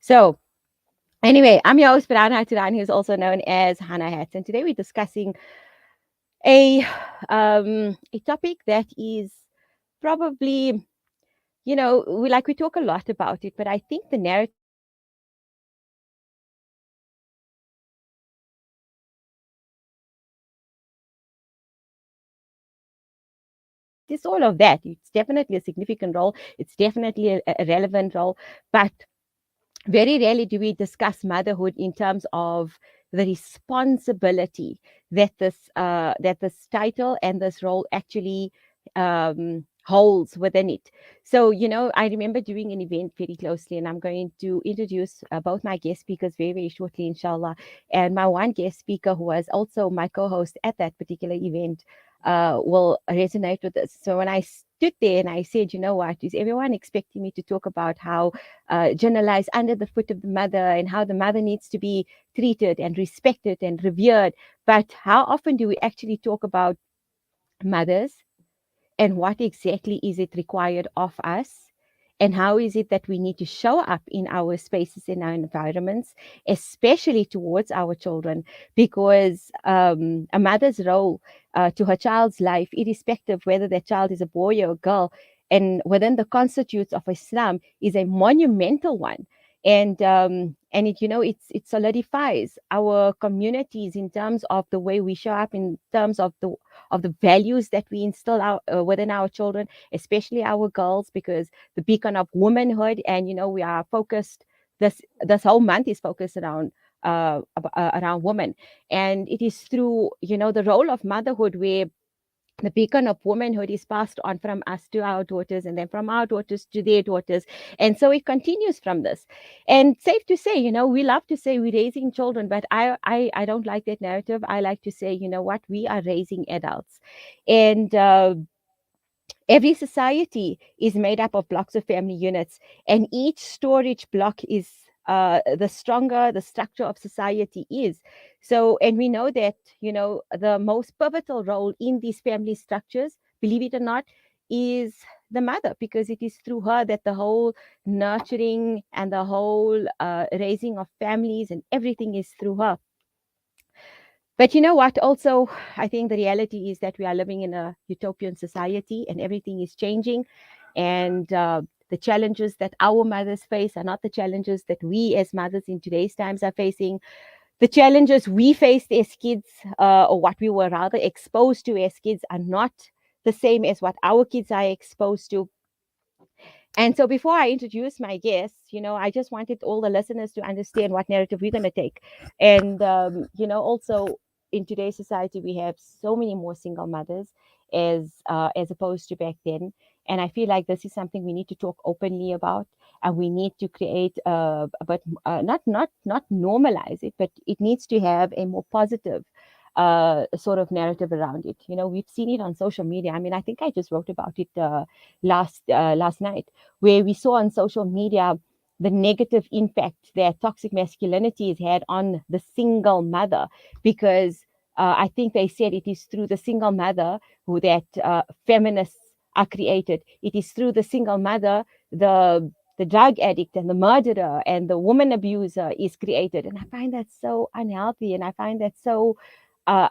So, anyway, I'm your host, Farhana Hathurani, who's also known as Hannah Hats. And today we're discussing a, a topic that is probably, we talk a lot about it, but I think the narrative is all of that. It's definitely a significant role. It's definitely a relevant role, but very rarely do we discuss motherhood in terms of the responsibility that this title and this role actually holds within it. So, I remember doing an event very closely, and I'm going to introduce both my guest speakers very, very shortly, inshallah. And my one guest speaker, who was also my co-host at that particular event, will resonate with this. So when I stood there and I said, you know what, is everyone expecting me to talk about how generalized under the foot of the mother and how the mother needs to be treated and respected and revered? But how often do we actually talk about mothers and what exactly is it required of us? And how is it that we need to show up in our spaces, in our environments, especially towards our children? Because a mother's role to her child's life, irrespective whether that child is a boy or a girl, and within the constitutes of Islam, is a monumental one. And it solidifies our communities in terms of the way we show up, in terms of the values that we instill within our children, especially our girls, because the beacon of womanhood, and we are focused. This whole month is focused around women, and it is through the role of motherhood where the beacon of womanhood is passed on from us to our daughters, and then from our daughters to their daughters. And so it continues from this. And safe to say, we love to say we're raising children, but I don't like that narrative. I like to say, you know what, we are raising adults. And every society is made up of blocks of family units, and each storage block is the stronger the structure of society is. So, and we know that, the most pivotal role in these family structures, believe it or not, is the mother, because it is through her that the whole nurturing and the whole raising of families and everything is through her. But you know what? Also, I think the reality is that we are living in a utopian society and everything is changing. And the challenges that our mothers face are not the challenges that we as mothers in today's times are facing. The challenges we faced as kids, or what we were rather exposed to as kids, are not the same as what our kids are exposed to. And so before I introduce my guests, I just wanted all the listeners to understand what narrative we're going to take. And, also in today's society, we have so many more single mothers as opposed to back then. And I feel like this is something we need to talk openly about, and we need to create, but not normalize it, but it needs to have a more positive sort of narrative around it. We've seen it on social media. I mean, I think I just wrote about it last night, where we saw on social media the negative impact that toxic masculinity has had on the single mother, because I think they said it is through the single mother that feminists are created. It is through the single mother the drug addict and the murderer and the woman abuser is created. And I find that so unhealthy, and I find that so, uh,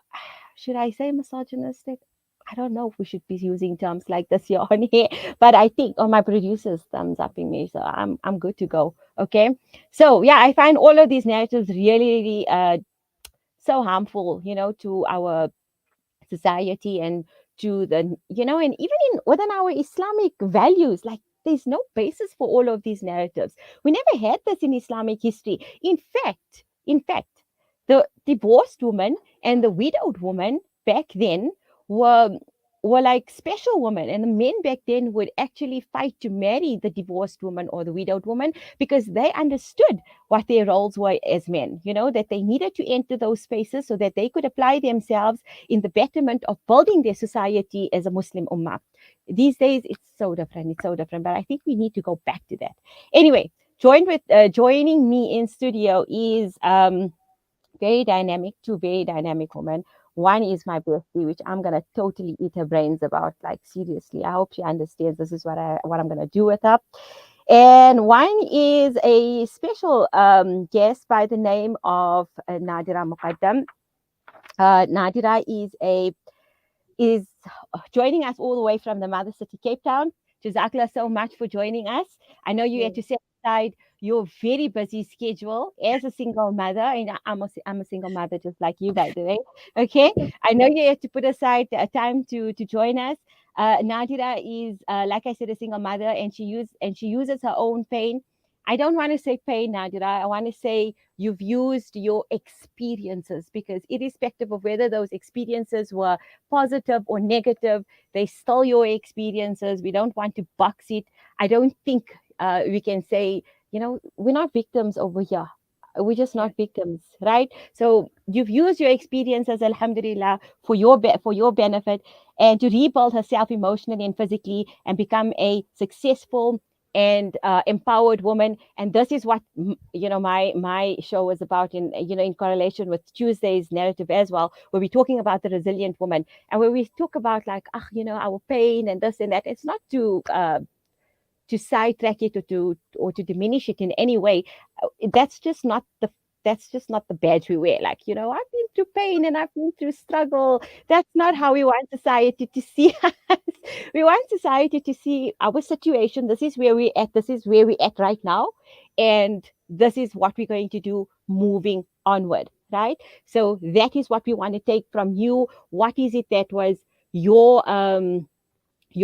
should I say misogynistic? I don't know if we should be using terms like this here on here, but I think, my producer's thumbs upping me, so I'm good to go. Okay, so yeah, I find all of these narratives really, really so harmful, to our society, and to the, and even within our Islamic values. Like, there's no basis for all of these narratives. We never had this in Islamic history. In fact, the divorced woman and the widowed woman back then were were like special women, and the men back then would actually fight to marry the divorced woman or the widowed woman, because they understood what their roles were as men, that they needed to enter those spaces so that they could apply themselves in the betterment of building their society as a Muslim ummah. These days, it's so different, but I think we need to go back to that. Anyway, joining me in studio is two very dynamic women. One is my bestie, which I'm gonna totally eat her brains about, like seriously. I hope she understands this is what I'm gonna do with her. And one is a special guest by the name of Naadhirah Mukadam. Naadhirah is joining us all the way from the mother city, Cape Town. Jazakallah so much for joining us. I know you had to set aside your very busy schedule as a single mother, and I'm a single mother just like you, by the way. Okay, I know you had to put aside time to join us. Nadira is, like I said, a single mother, and she uses her own pain. I don't want to say pain, Nadira. I want to say you've used your experiences, because irrespective of whether those experiences were positive or negative, they still your experiences. We don't want to box it. I don't think we can say, we're not victims over here. We're just Yeah. not victims, right? So you've used your experiences, alhamdulillah, for your benefit, and to rebuild herself emotionally and physically, and become a successful and empowered woman. And this is what my show is about, in correlation with Tuesday's narrative as well, where we're talking about the resilient woman, and where we talk about, like, our pain and this and that. It's not to sidetrack it, or to diminish it in any way. That's just not the badge we wear. Like, I've been through pain and I've been through struggle. That's not how we want society to see us. We want society to see our situation. This is where we're at. This is where we're at right now. And this is what we're going to do moving onward. Right. So that is what we want to take from you. What is it that was your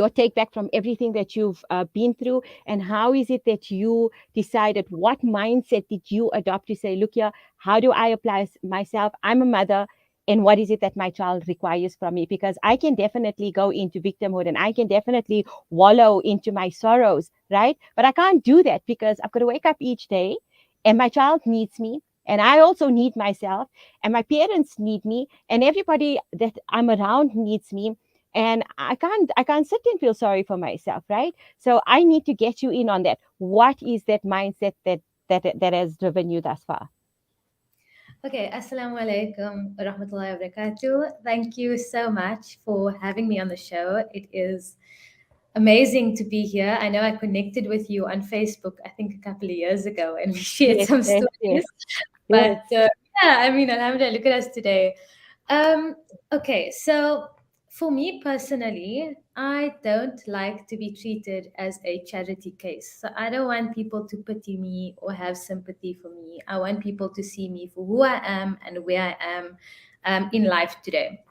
take back from everything that you've been through, and how is it that you decided, what mindset did you adopt to say, look here, how do I apply myself? I'm a mother, and what is it that my child requires from me? Because I can definitely go into victimhood, and I can definitely wallow into my sorrows, right? But I can't do that, because I've got to wake up each day, and my child needs me, and I also need myself, and my parents need me, and everybody that I'm around needs me. And I can't sit and feel sorry for myself, right? So I need to get you in on that. What is that mindset that has driven you thus far? Okay, Assalamu alaikum wa rahmatullahi wa barakatuh. Thank you so much for having me on the show. It is amazing to be here. I know I connected with you on Facebook, I think a couple of years ago, and we shared Yes, some yes, yes, stories. yes. But yeah, I mean, alhamdulillah, look at us today. Um, okay, so for me personally, I don't like to be treated as a charity case. So I don't want people to pity me or have sympathy for me. I want people to see me for who I am and where I am in life today.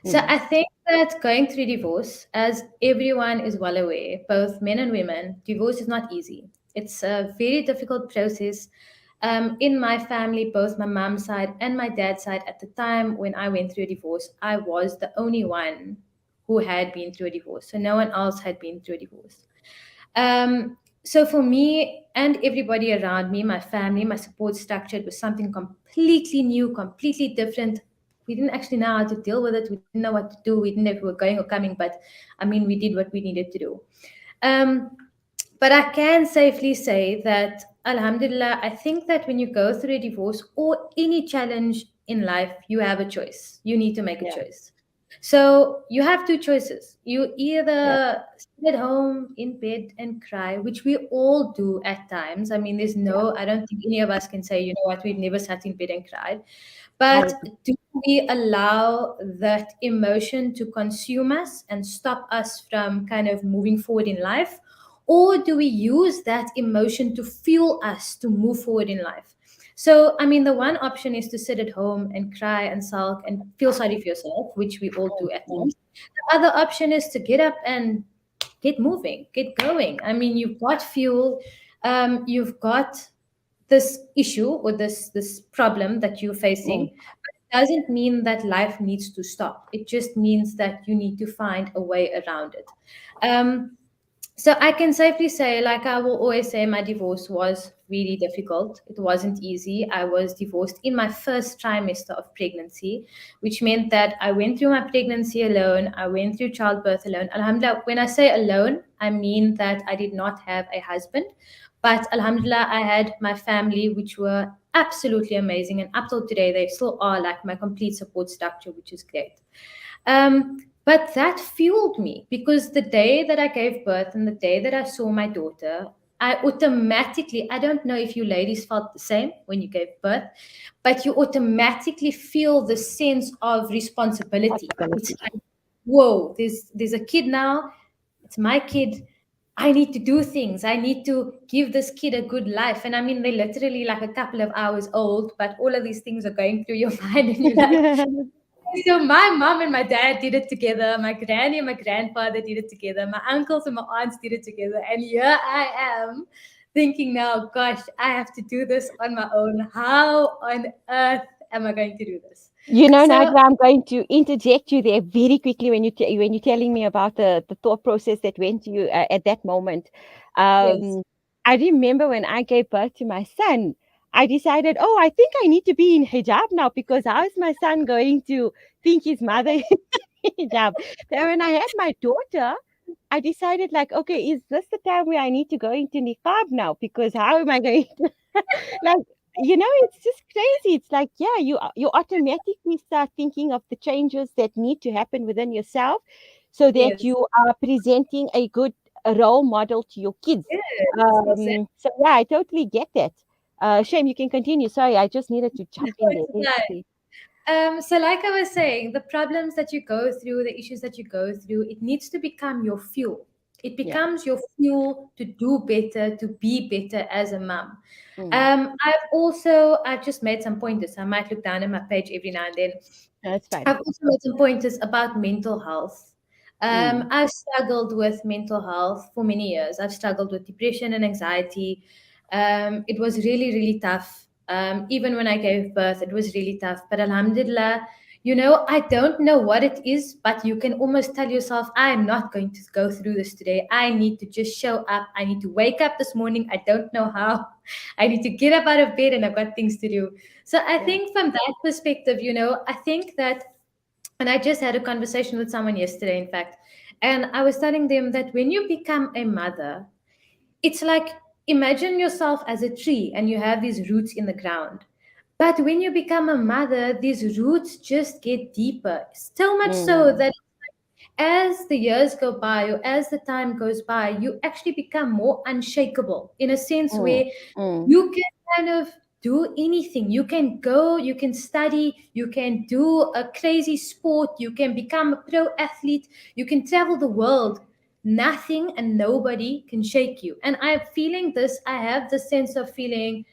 So Mm, I think that going through divorce, as everyone is well aware, both men and women, divorce is not easy. It's a very difficult process. In my family, both my mom's side and my dad's side, at the time when I went through a divorce, I was the only one who had been through a divorce. So no one else had been through a divorce. So for me and everybody around me, my family, my support structure, it was something completely new, completely different. We didn't actually know how to deal with it. We didn't know what to do. We didn't know if we were going or coming, but I mean, we did what we needed to do. Um, but I can safely say that, Alhamdulillah, I think that when you go through a divorce or any challenge in life, you have a choice. You need to make a yeah, choice. So you have two choices. You yeah, either sit at home in bed and cry, which we all do at times. I mean, yeah. I don't think any of us can say, you know what, we've never sat in bed and cried. But 100%. do we allow that emotion to consume us and stop us from kind of moving forward in life? Or do we use that emotion to fuel us to move forward in life? So, I mean, the one option is to sit at home and cry and sulk and feel sorry for yourself, which we all do at Mm, times. The other option is to get up and get moving, get going. I mean, you've got fuel, you've got this issue or this problem that you're mm, facing, but it doesn't mean that life needs to stop. It just means that you need to find a way around it. Um, so I can safely say, like I will always say, my divorce was really difficult. It wasn't easy. I was divorced in my first trimester of pregnancy, which meant that I went through my pregnancy alone. I went through childbirth alone. Alhamdulillah, when I say alone, I mean that I did not have a husband. But Alhamdulillah, I had my family, which were absolutely amazing. And up till today, they still are like my complete support structure, which is great. But that fueled me because the day that I gave birth and the day that I saw my daughter, I automatically, I don't know if you ladies felt the same when you gave birth, but you automatically feel the sense of responsibility. It's Possibility. like, whoa, there's a kid now. It's my kid. I need to do things. I need to give this kid a good life. And I mean, they're literally like a couple of hours old, but all of these things are going through your mind, and you're like, so my mom and my dad did it together. My granny and my grandfather did it together. My uncles and my aunts did it together. And here I am thinking now, gosh, I have to do this on my own. How on earth am I going to do this? You know, So, Nadia, I'm going to interject you there very quickly when when you're telling me about the thought process that went to you at that moment. yes, Um, I remember when I gave birth to my son, I decided, oh, I think I need to be in hijab now because how is my son going to think his mother is in hijab? So when I had my daughter, I decided like, okay, is this the time where I need to go into niqab now? Because how am I going to like, it's just crazy. It's like, yeah, you automatically start thinking of the changes that need to happen within yourself so that yes, you are presenting a good role model to your kids. yes, exactly. So yeah, I totally get that. Shame, you can continue. Sorry, I just needed to jump in there It's very nice. quickly. So, like I was saying, the problems that you go through, the issues that you go through, it needs to become your fuel. It Yeah. becomes your fuel to do better, to be better as a mom. Mm. I've just made some pointers. I might look down at my page every now and then. That's fine. I've also made some pointers about mental health. Mm. I've struggled with mental health for many years. I've struggled with depression and anxiety. It was really, really tough. Even when I gave birth, it was really tough. But Alhamdulillah, I don't know what it is, but you can almost tell yourself, I am not going to go through this today. I need to just show up. I need to wake up this morning. I don't know how. I need to get up out of bed, and I've got things to do. So I Yeah. think from that perspective, I think that, and I just had a conversation with someone yesterday, in fact, and I was telling them that when you become a mother, it's like, imagine yourself as a tree and you have these roots in the ground. But when you become a mother, these roots just get deeper. So much so Mm. that as the years go by, or as the time goes by, you actually become more unshakable, in a sense Mm. where Mm. you can kind of do anything. You can go, you can study, you can do a crazy sport, you can become a pro athlete, you can travel the world. Nothing and nobody can shake you. And I'm feeling this, I have the sense of feeling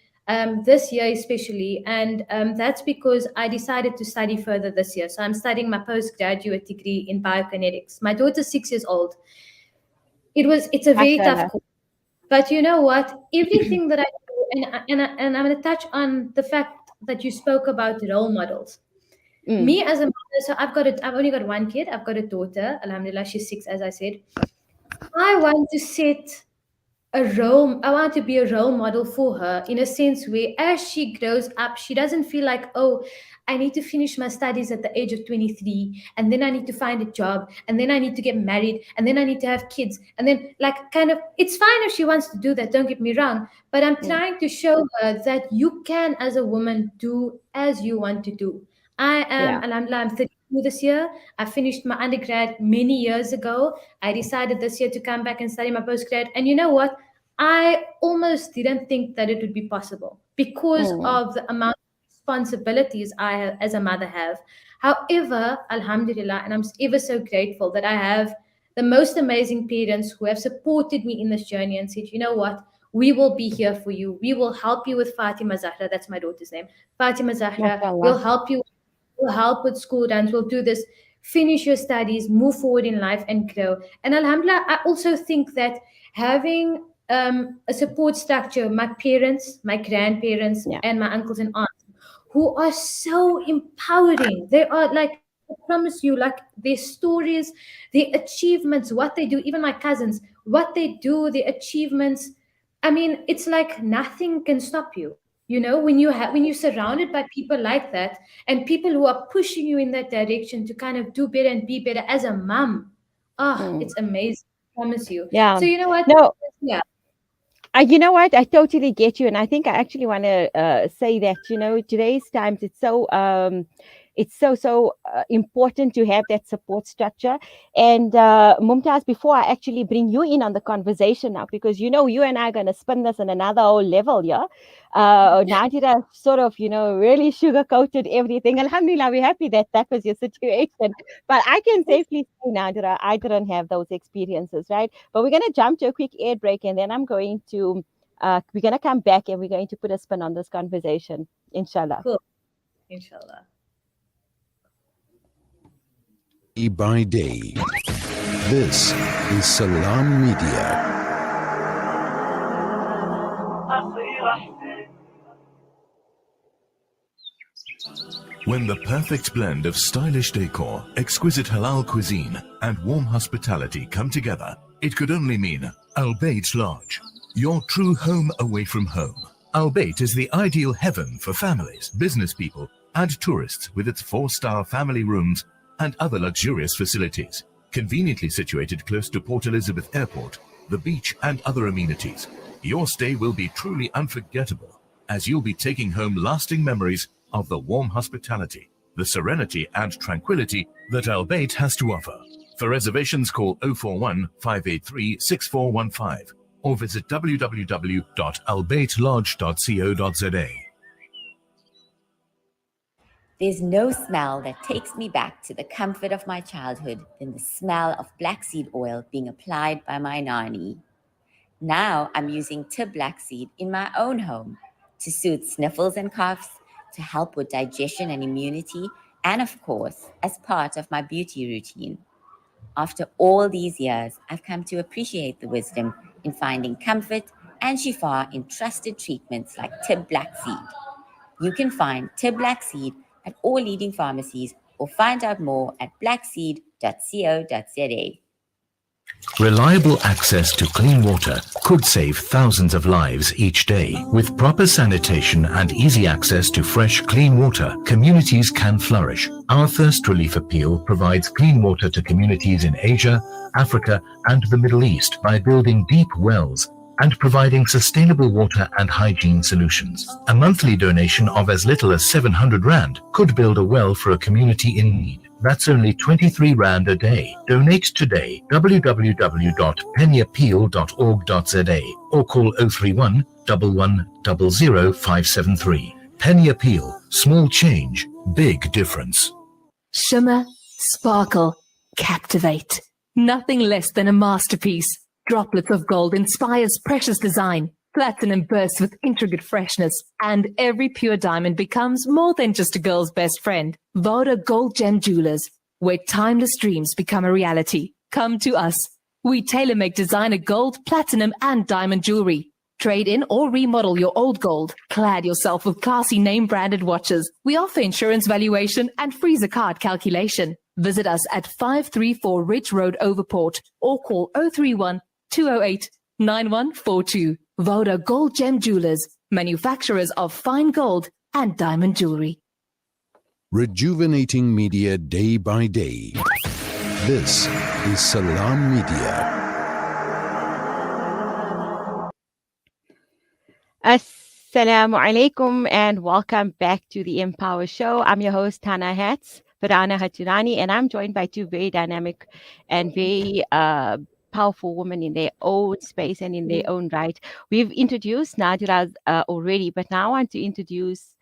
this year especially, and that's because I decided to study further this year. So I'm studying my postgraduate degree in biokinetics. My daughter's 6 years old. It's a very tough Mashallah. course, but you know what? Everything that I do, and I'm going to touch on the fact that you spoke about role models. Mm. Me as a mother, so I've only got one kid. I've got a daughter. Alhamdulillah, she's 6, as I said. I want to set I want to be a role model for her, in a sense where as she grows up, she doesn't feel like, oh, I need to finish my studies at the age of 23, and then I need to find a job, and then I need to get married, and then I need to have kids, and then, like, kind of, it's fine if she wants to do that, don't get me wrong, but I'm Mm. trying to show her that you can, as a woman, do as you want to do. I am, Yeah. alhamdulillah, I'm 32 this year. I finished my undergrad many years ago. I decided this year to come back and study my postgrad. And you know what? I almost didn't think that it would be possible because Mm. of the amount of responsibilities as a mother have. However, Alhamdulillah, and I'm ever so grateful that I have the most amazing parents who have supported me in this journey and said, you know what, we will be here for you. We will help you with Fatima Zahra. That's my daughter's name. Fatima Zahra. Mashallah. We'll help you. We'll help with school runs. We'll do this. Finish your studies, move forward in life, and grow. And Alhamdulillah, I also think that having a support structure, my parents, my grandparents, Yeah. and my uncles and aunts, who are so empowering. They are like, I promise you, like their stories, their achievements, what they do, even my cousins, what they do, their achievements. I mean, it's like nothing can stop you. When you're surrounded by people like that, and people who are pushing you in that direction to kind of do better and be better as a mom. Ah, Mm. it's amazing. I promise you. Yeah. So you know what? No, Yeah. you know what? I totally get you, and I think I actually want to say that today's times it's so It's so important to have that support structure. And Mumtaz, before I actually bring you in on the conversation now, because you and I are going to spin this in another whole level, yeah. Nadira sort of, really sugar-coated everything. Alhamdulillah, we're happy that that was your situation. But I can safely say, Nadira, I didn't have those experiences, right? But we're going to jump to a quick air break, and then we're going to come back and we're going to put a spin on this conversation, inshallah. Cool. Inshallah. Day by day. This is Salam Media. When the perfect blend of stylish decor, exquisite halal cuisine, and warm hospitality come together, it could only mean Al Bayt Lodge, your true home away from home. Al Bayt is the ideal heaven for families, business people, and tourists with its 4-star family rooms and other luxurious facilities. Conveniently situated close to Port Elizabeth Airport, the beach, and other amenities, your stay will be truly unforgettable, as you'll be taking home lasting memories of the warm hospitality, the serenity and tranquility that Al Bayt has to offer. For reservations, call 041 583 6415 or visit www.albaytlodge.co.za. There's no smell that takes me back to the comfort of my childhood than the smell of black seed oil being applied by my nani. Now I'm using Tib black seed in my own home to soothe sniffles and coughs, to help with digestion and immunity, and of course, as part of my beauty routine. After all these years, I've come to appreciate the wisdom in finding comfort and shifa in trusted treatments like Tib black seed. You can find Tib black seed at all leading pharmacies or find out more at blackseed.co.za. Reliable access to clean water could save thousands of lives each day. With proper sanitation and easy access to fresh, clean water, communities can flourish. Our Thirst Relief Appeal provides clean water to communities in Asia, Africa, and the Middle East by building deep wells and providing sustainable water and hygiene solutions. A monthly donation of as little as 700 Rand could build a well for a community in need. That's only 23 Rand a day. Donate today. www.pennyappeal.org.za or call 031 11 00 573. Penny Appeal. Small change, big difference. Shimmer, sparkle, captivate. Nothing less than a masterpiece. Droplets of gold inspires precious design. Platinum bursts with intricate freshness, and every pure diamond becomes more than just a girl's best friend. Voda Gold Gem Jewelers, where timeless dreams become a reality. Come to us. We tailor-make designer gold, platinum, and diamond jewelry. Trade in or remodel your old gold. Clad yourself with classy name-branded watches. We offer insurance valuation and free zakat calculation. Visit us at 534 Ridge Road, Overport, or call 031 208 9142. Voda Gold Gem Jewelers, manufacturers of fine gold and diamond jewelry. Rejuvenating media day by day. This is Salam Media. Assalamu alaikum and welcome back to the Empower Show. I'm your host, Farhana Hathurani, and I'm joined by two very dynamic and very powerful women in their own space and in their own right. We've introduced Naadhirah already, but now I want to introduce,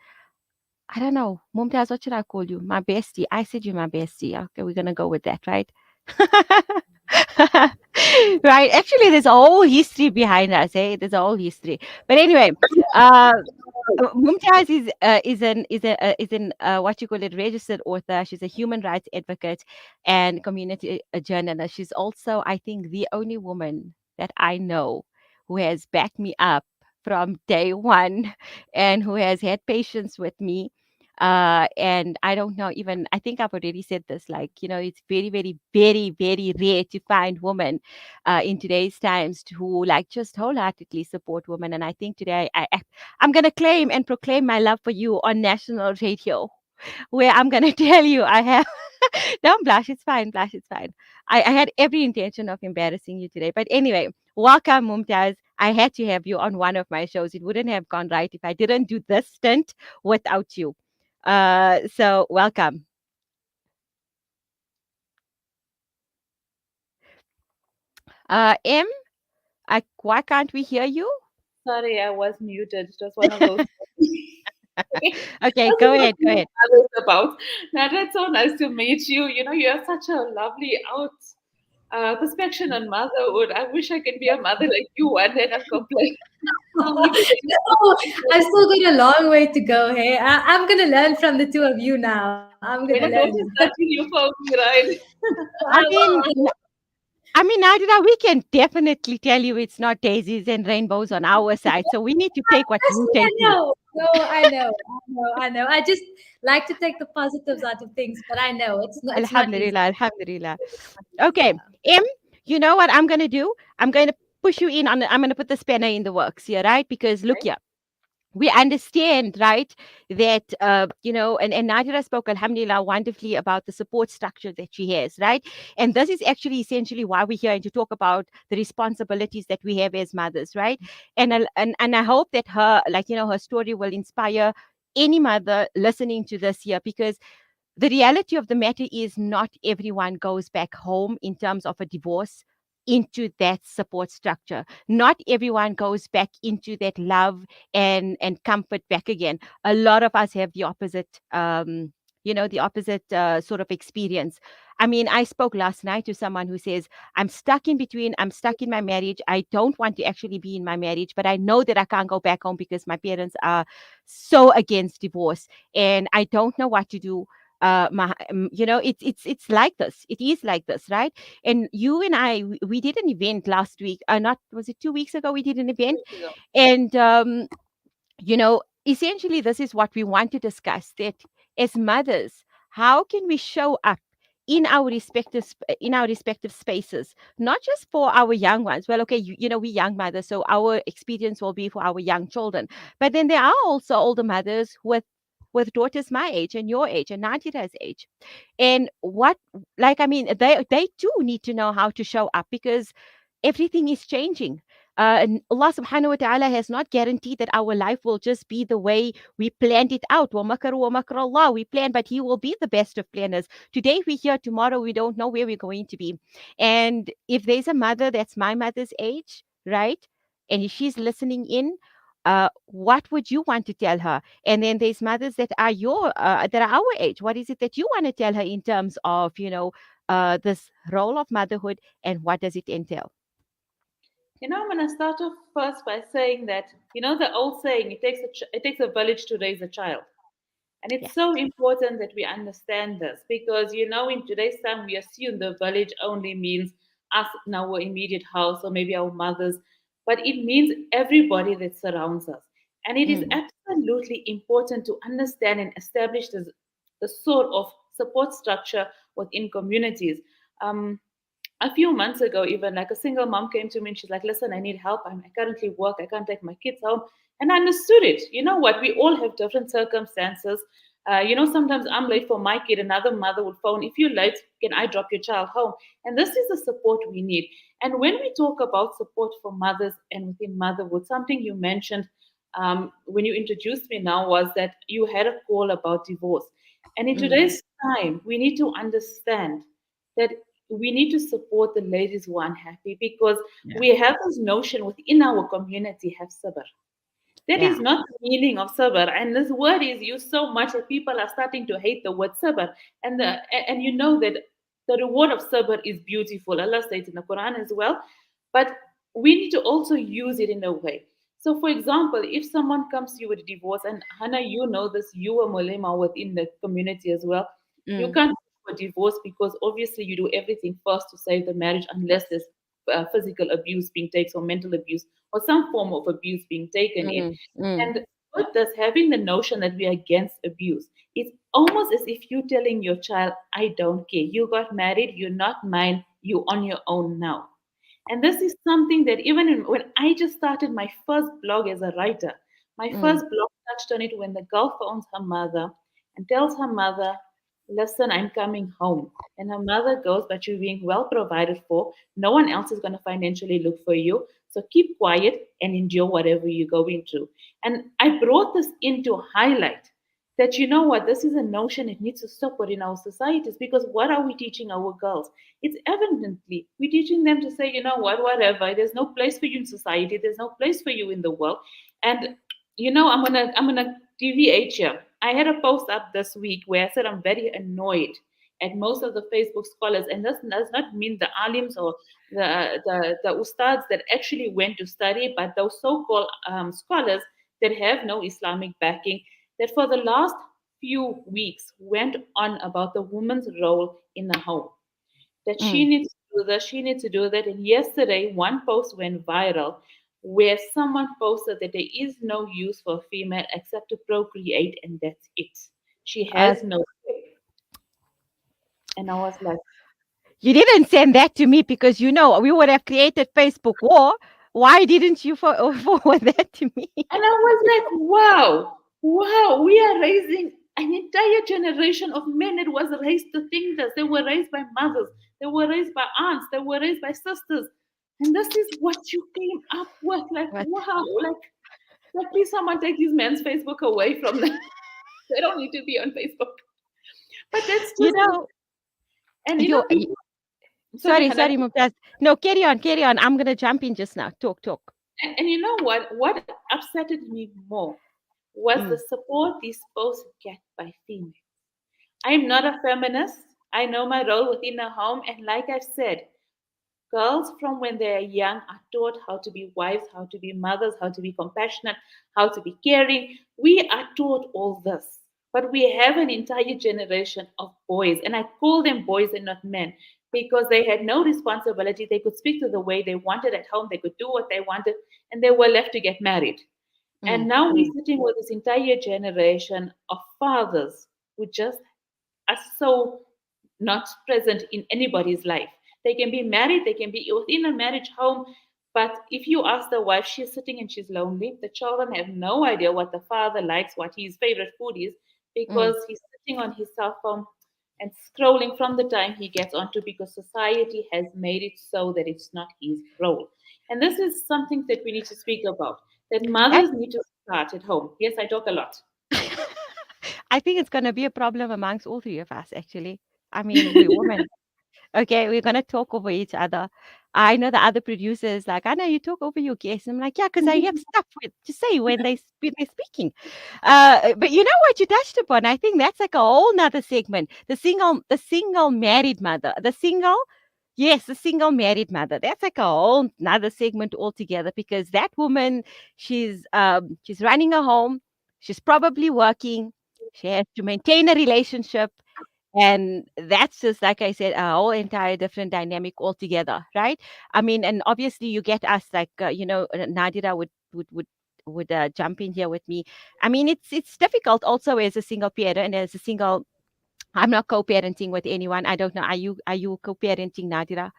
I don't know, Mumtaz, what should I call you? My bestie. I said you're my bestie. Okay, we're going to go with that, right? Right. Actually, there's a whole history behind us. There's a whole history. But anyway, Mumtaz is what you call it, registered author. She's a human rights advocate and community journalist. She's also, I think, the only woman that I know who has backed me up from day one and who has had patience with me. And I don't know, even I think I've already said this, like, it's very, very, very, very rare to find women in today's times who like just wholeheartedly support women. And I think today I'm going to claim and proclaim my love for you on national radio, where I'm going to tell you I have. Don't blush, it's fine. Blush, it's fine. I had every intention of embarrassing you today. But anyway, welcome, Mumtaz. I had to have you on one of my shows. It wouldn't have gone right if I didn't do this stint without you. So welcome. M, why can't we hear you? Sorry, I was muted. It was one of those. Okay, This is go what ahead, go my ahead. mother is about. Now, that's so nice to meet you. You have such a lovely perspective on motherhood. I wish I could be a mother like you one day and complain. So we can No, I still got a long way to go. Hey, I'm gonna learn from the two of you now. I'm gonna when learn. your daughter's 13, you phone me, right? I mean, Nadira, we can definitely tell you it's not daisies and rainbows on our side. So we need to take what Trust you me, I take in. know. No, I know. I just like to take the positives out of things, but I know it's not easy. Alhamdulillah, Alhamdulillah. Okay, M, you know what I'm going to do? I'm going to push you in I'm going to put the spanner in the works here, right? Because look Okay. here, we understand, right, that, and Nadira spoke, alhamdulillah, wonderfully about the support structure that she has, right? And this is actually essentially why we're here and to talk about the responsibilities that we have as mothers, right? And I hope that her story will inspire any mother listening to this here, because the reality of the matter is not everyone goes back home in terms of a divorce into that support structure. Not everyone goes back into that love and comfort back again. A lot of us have the opposite the opposite sort of experience. I mean, I spoke last night to someone who says, I'm stuck in between, I'm stuck in my marriage, I don't want to actually be in my marriage, but I know that I can't go back home because my parents are so against divorce and I don't know what to do. It's like this, it is like this, right? And you and I, we did an event last week, not was it 2 weeks ago, we did an event. And essentially this is what we want to discuss, that as mothers, how can we show up in our respective spaces, not just for our young ones. Well, okay, we young mothers, so our experience will be for our young children, but then there are also older mothers with daughters my age and your age and Nadira's age. And what, like, I mean, they too need to know how to show up, because everything is changing. And Allah subhanahu wa ta'ala has not guaranteed that our life will just be the way we planned it out. وَمَكَرُوا وَمَكَرَ اللَّهُ. We plan, but He will be the best of planners. Today we're here, tomorrow we don't know where we're going to be. And if there's a mother that's my mother's age, right? And if she's listening in, what would you want to tell her? And then there's mothers that are our age. What is it that you want to tell her in terms of this role of motherhood, and what does it entail? I'm going to start off first by saying that, the old saying, it takes a village to raise a child. And Yeah. it's so important that we understand this because, in today's time, we assume the village only means us in our immediate house or maybe our mothers, but it means everybody that surrounds us. And it is Mm, absolutely important to understand and establish the sort of support structure within communities. Um, a few months ago, even like a single mom came to me and she's like, listen, I need help. I currently work. I can't take my kids home. And I understood it. You know what? We all have different circumstances. Sometimes I'm late for my kid. Another mother would phone, if you're late, can I drop your child home? And this is the support we need. And when we talk about support for mothers and within motherhood, something you mentioned when you introduced me now was that you had a call about divorce. And in mm, today's time, we need to understand that we need to support the ladies who are unhappy because yeah. we have this notion within our community have sabr. That is Yeah. not the meaning of sabr, and this word is used so much that people are starting to hate the word sabr. And you know that the reward of sabr is beautiful. Allah says in the Quran as well, but we need to also use it in a way. So, for example, if someone comes to you with a divorce, and Hannah, you know this, you are mulema within the community as well. You Mm, can't for divorce because obviously you do everything first to save the marriage unless there's physical abuse being taken or mental abuse or some form of abuse being taken in. mm, mm, And with this, having the notion that we are against abuse, it's almost as if you're telling your child, I don't care. You got married, you're not mine, you're on your own now. And this is something that even when I just started my first blog as a writer, my mm, first blog touched on it when the girl phones her mother and tells her mother, listen, I'm coming home. And her mother goes, but you're being well provided for. No one else is going to financially look for you. So keep quiet and endure whatever you're going through. And I brought this in to highlight that you know what, this is a notion it needs to stop within our societies, because what are we teaching our girls? It's evidently we're teaching them to say, you know what, whatever, there's no place for you in society, there's no place for you in the world. And I'm gonna deviate here. I had a post up this week where I said I'm very annoyed at most of the Facebook scholars, and this does not mean the alims or the ustads that actually went to study, but those so-called scholars that have no Islamic backing, that for the last few weeks went on about the woman's role in the home. That she Mm. needs to do this, she needs to do that. And yesterday, one post went viral where someone posted that there is no use for a female except to procreate, and that's it. She Uh, has no say. And I was like, you didn't send that to me because you know we would have created Facebook war. Why didn't you forward that to me? and I was like, wow, wow, we are raising an entire generation of men that was raised to think this. They were raised by mothers, they were raised by aunts, they were raised by sisters. And this is what you came up with. Like, What? wow, like please someone take his man's Facebook away from them. They don't need to be on Facebook. But that's You just, know, and you people, sorry, sorry, Hannah. sorry, Mumtaz. No, carry on, carry on. I'm gonna jump in just now. Talk, talk. And you know what? What upset me more was the Mm, support these posts get by females. I'm not a feminist. I know my role within a home. And like I've said, girls from when they are young are taught how to be wives, how to be mothers, how to be compassionate, how to be caring. We are taught all this. But we have an entire generation of boys, and I call them boys and not men, because they had no responsibility. They could speak to the way they wanted at home, they could do what they wanted, and they were left to get married. And mm, now we're mm, sitting with this entire generation of fathers who just are so not present in anybody's life. They can be married, they can be within a marriage home, but if you ask the wife, she's sitting and she's lonely. The children have no idea what the father likes, what his favorite food is, because mm. he's sitting on his cell phone and scrolling from the time he gets onto, because society has made it so that it's not his role. And this is something that we need to speak about, that That mothers need to start at home. Yes, I talk a lot. I think it's gonna be a problem amongst all three of us. Actually, I mean, we're women. Okay, we're gonna talk over each other. I know the other producers like, I know you talk over your guests. I'm like, yeah, because I have stuff to say when they're speaking. But you know what you touched upon? I think that's like a whole nother segment. The single married mother, the single. Yes, the single married mother. That's like a whole another segment altogether because that woman, she's running a home. She's probably working. She has to maintain a relationship and that's just like I said, a whole entire different dynamic altogether, right? I mean, and obviously you get us like Nadira would jump in here with me. I mean, it's difficult also as a single parent and as a single. I'm not co-parenting with anyone. I don't know. Are you co-parenting, Nadira?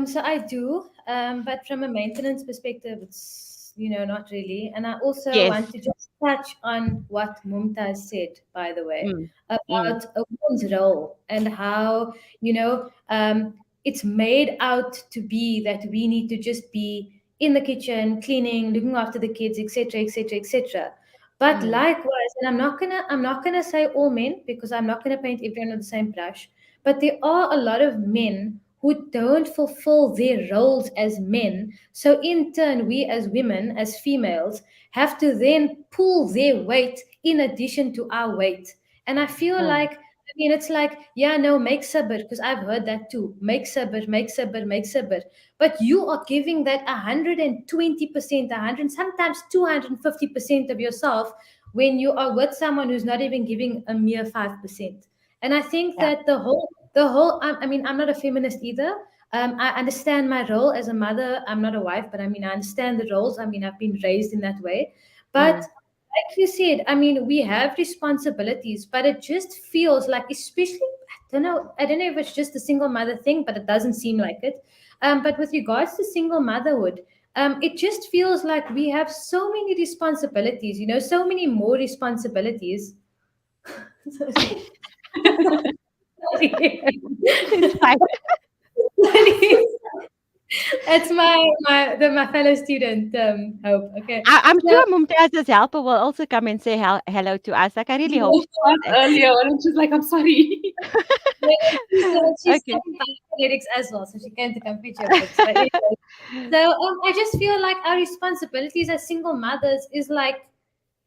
So I do, but from a maintenance perspective, it's not really. And I also Yes. want to just touch on what Mumtaz said, by the way, Mm, mm, about a woman's role and how it's made out to be that we need to just be in the kitchen, cleaning, looking after the kids, etc., etc., etc. But mm, likewise, and I'm not gonna say all men because I'm not gonna paint everyone with the same brush. But there are a lot of men who don't fulfill their roles as men. So, in turn, we as women, as females, have to then pull their weight in addition to our weight. And I feel mm, like, I mean, it's like, yeah, no, make sabr, because I've heard that too. Make sabr, make sabr, make sabr. But you are giving that 120%, 100, sometimes 250% of yourself when you are with someone who's not even giving a mere 5%. And I think yeah. that the whole I mean, I'm not a feminist either. I understand my role as a mother. I'm not a wife, but I mean, I understand the roles. I mean, I've been raised in that way. But Mm, like you said, I mean, we have responsibilities, but it just feels like, especially, I don't know if it's just a single mother thing, but it doesn't seem like it. But with regards to single motherhood, it just feels like we have so many responsibilities, so many more responsibilities. Sorry. Sorry. it's fine. Sorry. That's my fellow student hope. Okay, I'm so sure Mumtaz's helper will also come and say hello to us. Like, I really She hope she woke does up that. earlier on and she's like, I'm sorry. yeah, she's Okay. studying biogenetics as well, so she came to come fetch her books. But anyway, so I just feel like our responsibilities as single mothers is like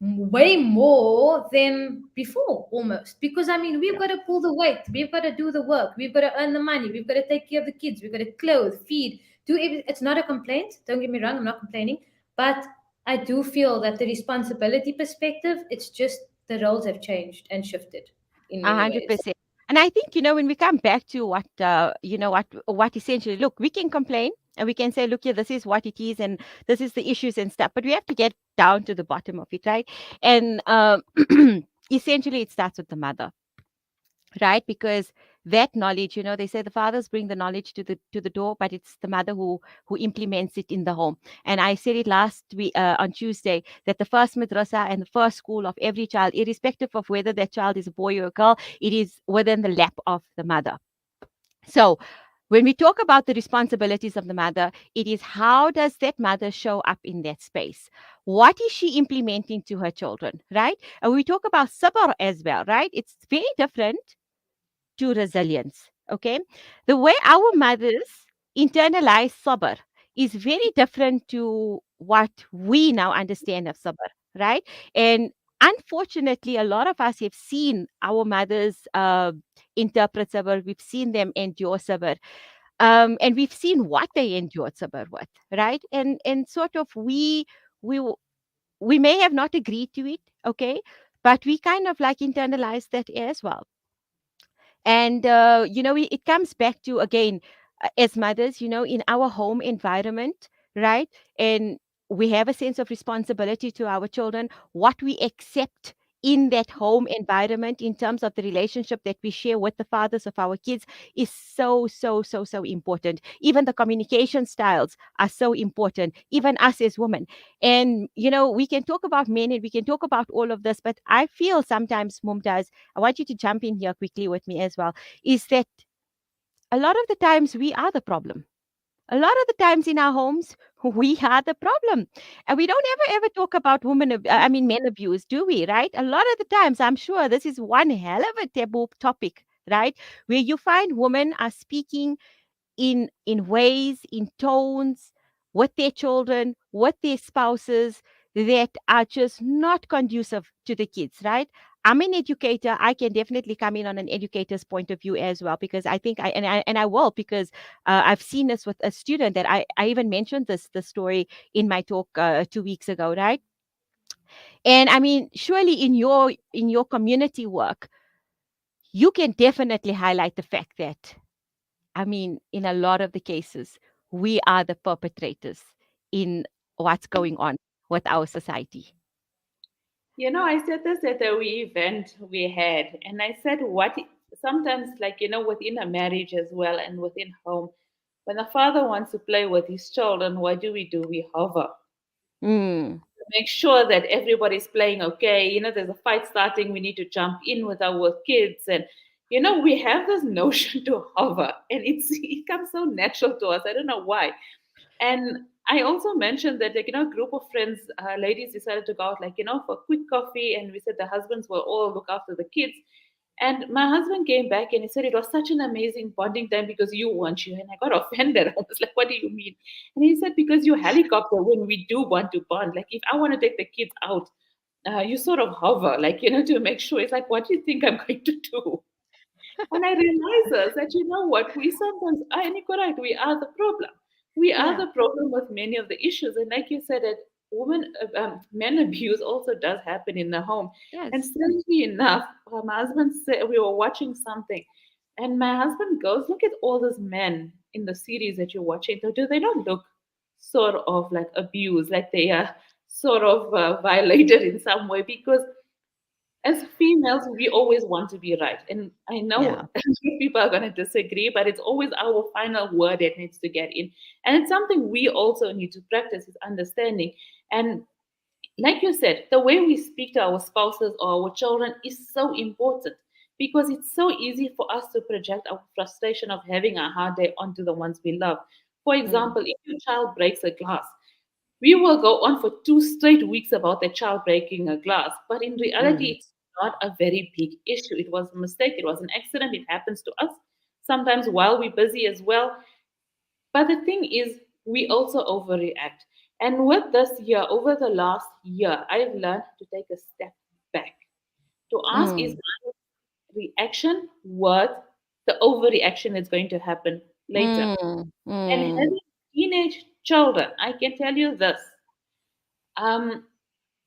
way more than before almost, because I mean we've got to pull the weight, we've got to do the work, we've got to earn the money, we've got to take care of the kids, we've got to clothe, feed, do everything. It's not a complaint, don't get me wrong, I'm not complaining, but I do feel that the responsibility perspective, it's just the roles have changed and shifted in A many hundred ways. percent. And I think, when we come back to what essentially, look, we can complain and we can say, look, here, this is what it is, and this is the issues and stuff, but we have to get down to the bottom of it, right? And essentially, it starts with the mother, right? Because that knowledge, they say the fathers bring the knowledge to the door, but it's the mother who implements it in the home. And I said it last week, on Tuesday, that the first madrasa and the first school of every child, irrespective of whether that child is a boy or a girl, it is within the lap of the mother. So when we talk about the responsibilities of the mother, it is, how does that mother show up in that space? What is she implementing to her children, right? And we talk about sabr as well, right? It's very different to resilience. Okay. The way our mothers internalize sabr is very different to what we now understand of sabr, right? And unfortunately, a lot of us have seen our mothers interpret sabr, we've seen them endure sabr, and we've seen what they endured sabr with, right? And sort of we w- we may have not agreed to it, okay, but we kind of like internalize that as well. And it comes back to, again, as mothers, in our home environment, right? And we have a sense of responsibility to our children. What we accept in that home environment in terms of the relationship that we share with the fathers of our kids is so, so, so, so important. Even the communication styles are so important, even us as women. And we can talk about men and we can talk about all of this, but I feel sometimes, Mumtaz, I want you to jump in here quickly with me as well, is that a lot of the times we are the problem. A lot of the times in our homes, we are the problem. And we don't ever talk about men abuse, do we? Right? A lot of the times, I'm sure this is one hell of a taboo topic, right? Where you find women are speaking in ways, in tones, with their children, with their spouses, that are just not conducive to the kids, right? I'm an educator. I can definitely come in on an educator's point of view as well, because I think I will, because I've seen this with a student that I even mentioned the story in my talk 2 weeks ago, right? And I mean, surely in your community work, you can definitely highlight the fact that, I mean, in a lot of the cases, we are the perpetrators in what's going on with our society. I said this at a event we had, and I said, what sometimes, like, within a marriage as well and within home, when a father wants to play with his children, what do? We hover. Mm, Make sure that everybody's playing okay. There's a fight starting, we need to jump in with our kids. And, we have this notion to hover, and it comes so natural to us. I don't know why. And I also mentioned that, like, a group of friends, ladies, decided to go out, like, for quick coffee. And we said the husbands will all look after the kids. And my husband came back and he said it was such an amazing bonding time because you weren't you. And I got offended. I was like, what do you mean? And he said, because you helicopter when we do want to bond. Like, if I want to take the kids out, you sort of hover, like, to make sure. It's like, what do you think I'm going to do? And I realize that, what, we sometimes, and you're correct, we are the problem. We are yeah. the problem with many of the issues. And like you said, that men abuse also does happen in the home. And Yes. strangely enough, my husband said, we were watching something, and my husband goes, look at all those men in the series that you're watching. Do they not look sort of like abused, like they are sort of violated in some way? Because as females, we always want to be right. And I Yeah. know people are going to disagree, but it's always our final word that needs to get in. And it's something we also need to practice, is understanding. And like you said, the way we speak to our spouses or our children is so important, because it's so easy for us to project our frustration of having a hard day onto the ones we love. For Mm, example, if your child breaks a glass, we will go on for 2 straight weeks about the child breaking a glass, but in reality, mm, it's not a very big issue. It was a mistake, it was an accident, it happens to us sometimes while we're busy as well. But the thing is, we also overreact. And with this year, over the last year, I've learned to take a step back, to ask, is mm, my reaction worth the overreaction that's going to happen later? mm, And mm. having teenage children, I can tell you this. Um,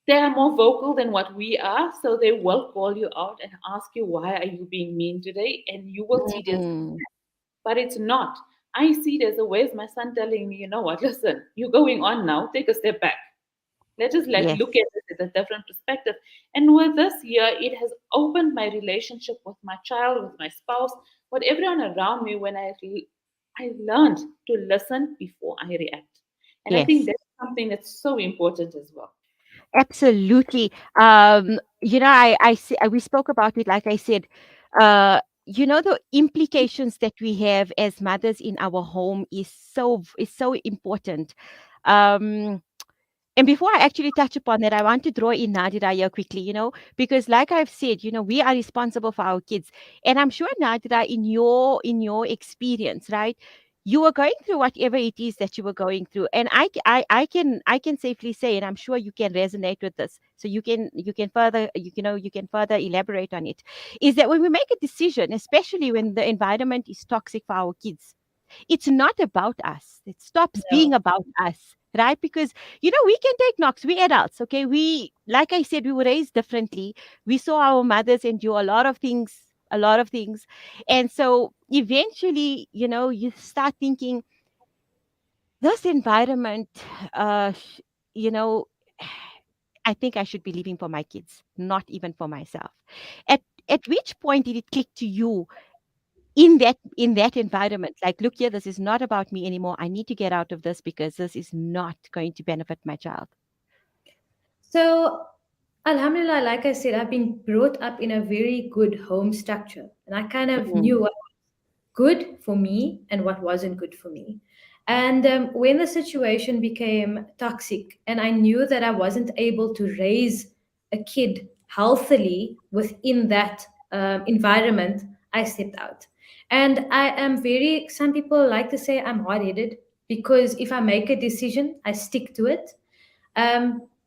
they are more vocal than what we are, so they will call you out and ask you, why are you being mean today? And you will see this, Mm. but it's not. I see it as a way as my son telling me, you know what, listen, you're going on now, take a step back. Let's just like Yes, look at it at a different perspective. And with this year, it has opened my relationship with my child, with my spouse, with everyone around me when I learned to listen before I react. And I think yes. that's something that's so important as well. Absolutely. We spoke about it, like I said, the implications that we have as mothers in our home is so important. Um, and before I actually touch upon that, I want to draw in Nadira here quickly, because like I've said, we are responsible for our kids. And I'm sure Nadira, in your experience, right? You were going through whatever it is that you were going through. And I can safely say, and I'm sure you can resonate with this. So you can further elaborate on it. Is that when we make a decision, especially when the environment is toxic for our kids, it's not about us. It stops No. being about us, right? Because we can take knocks. We adults, okay? Like I said, we were raised differently. We saw our mothers endure a lot of things, and so eventually, you start thinking, this environment, uh, sh- you know. I think I should be living for my kids, not even for myself. At at which point did it click to you in that environment, like, look here, this is not about me anymore, I need to get out of this because this is not going to benefit my child. So, Alhamdulillah, like I said, I've been brought up in a very good home structure, and I kind of Mm, knew what good for me and what wasn't good for me. And when the situation became toxic, and I knew that I wasn't able to raise a kid healthily within that environment, I stepped out. And I am very, some people like to say I'm hard headed because if I make a decision, I stick to it.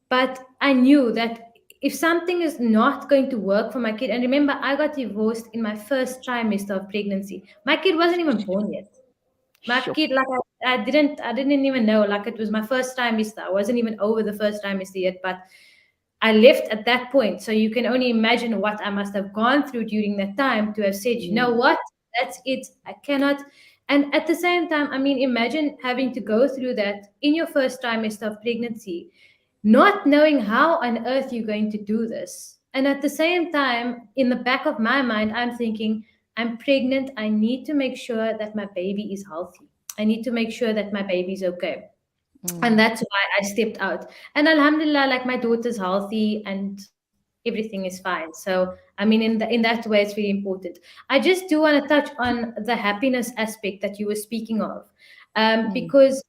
But I knew that if something is not going to work for my kid, and remember, I got divorced in my first trimester of pregnancy. My kid wasn't even born yet. My sure. kid, like I didn't even know. Like it was my first trimester. I wasn't even over the first trimester yet, but I left at that point. So you can only imagine what I must have gone through during that time to have said, you know Mm, what, that's it. I cannot. And at the same time, I mean, imagine having to go through that in your first trimester of pregnancy, not knowing how on earth you're going to do this. And at the same time, in the back of my mind, I'm thinking, I'm pregnant. I need to make sure that my baby is healthy. I need to make sure that my baby's okay. And mm, that's why I stepped out. And Alhamdulillah, like my daughter's healthy and everything is fine. So I mean, in that way, it's really important. I just do want to touch on the happiness aspect that you were speaking of, mm, because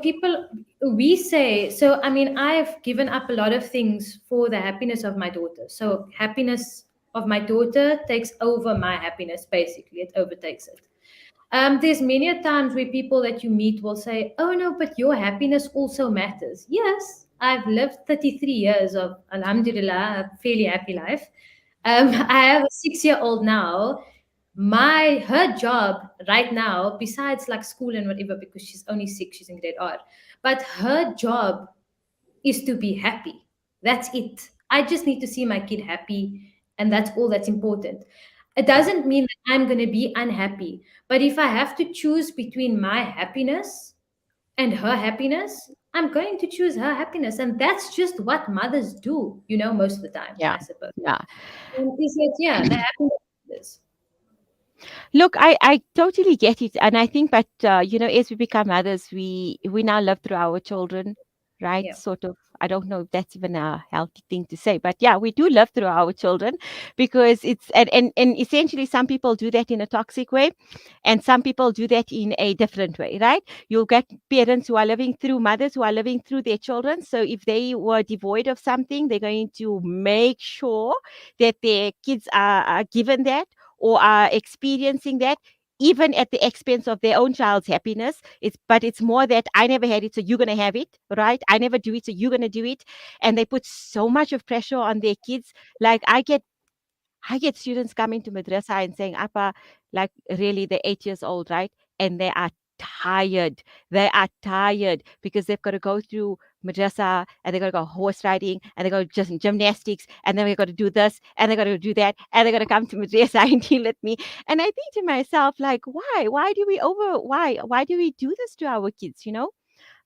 people, we say so. I mean, I've given up a lot of things for the happiness of my daughter. So happiness of my daughter takes over my happiness. Basically, it overtakes it. There's many a times where people that you meet will say, "Oh no, but your happiness also matters." Yes, I've lived 33 years of Alhamdulillah, a fairly happy life. I have a 6-year-old now. Her job right now, besides like school and whatever, because she's only 6, she's in grade R, but her job is to be happy. That's it. I just need to see my kid happy, and that's all that's important. It doesn't mean that I'm going to be unhappy, but if I have to choose between my happiness and her happiness, I'm going to choose her happiness. And that's just what mothers do, most of the time, yeah, I suppose. yeah. And he said, yeah, the happiness is. Look, I totally get it, and I think, but as we become mothers, we now live through our children, right? Yeah. Sort of. I don't know if that's even a healthy thing to say, but yeah, we do love through our children, because it's and essentially some people do that in a toxic way, and some people do that in a different way, right? You'll get parents who are living through, mothers who are living through their children. So if they were devoid of something, they're going to make sure that their kids are given that or are experiencing that, even at the expense of their own child's happiness. It's more that I never had it, so you're gonna have it, right? I never do it, so you're gonna do it. And they put so much of pressure on their kids. Like I get students coming to madrasa and saying, Appa, like really, they're 8 years old, right? And they are tired. They are tired because they've got to go through madrasa, and they've got to go horse riding, and they go just gymnastics, and then they've got to do this, and they've got to do that, and they've got to come to madrasa and deal with me. And I think to myself, like, why? Why do we do this to our kids, you know?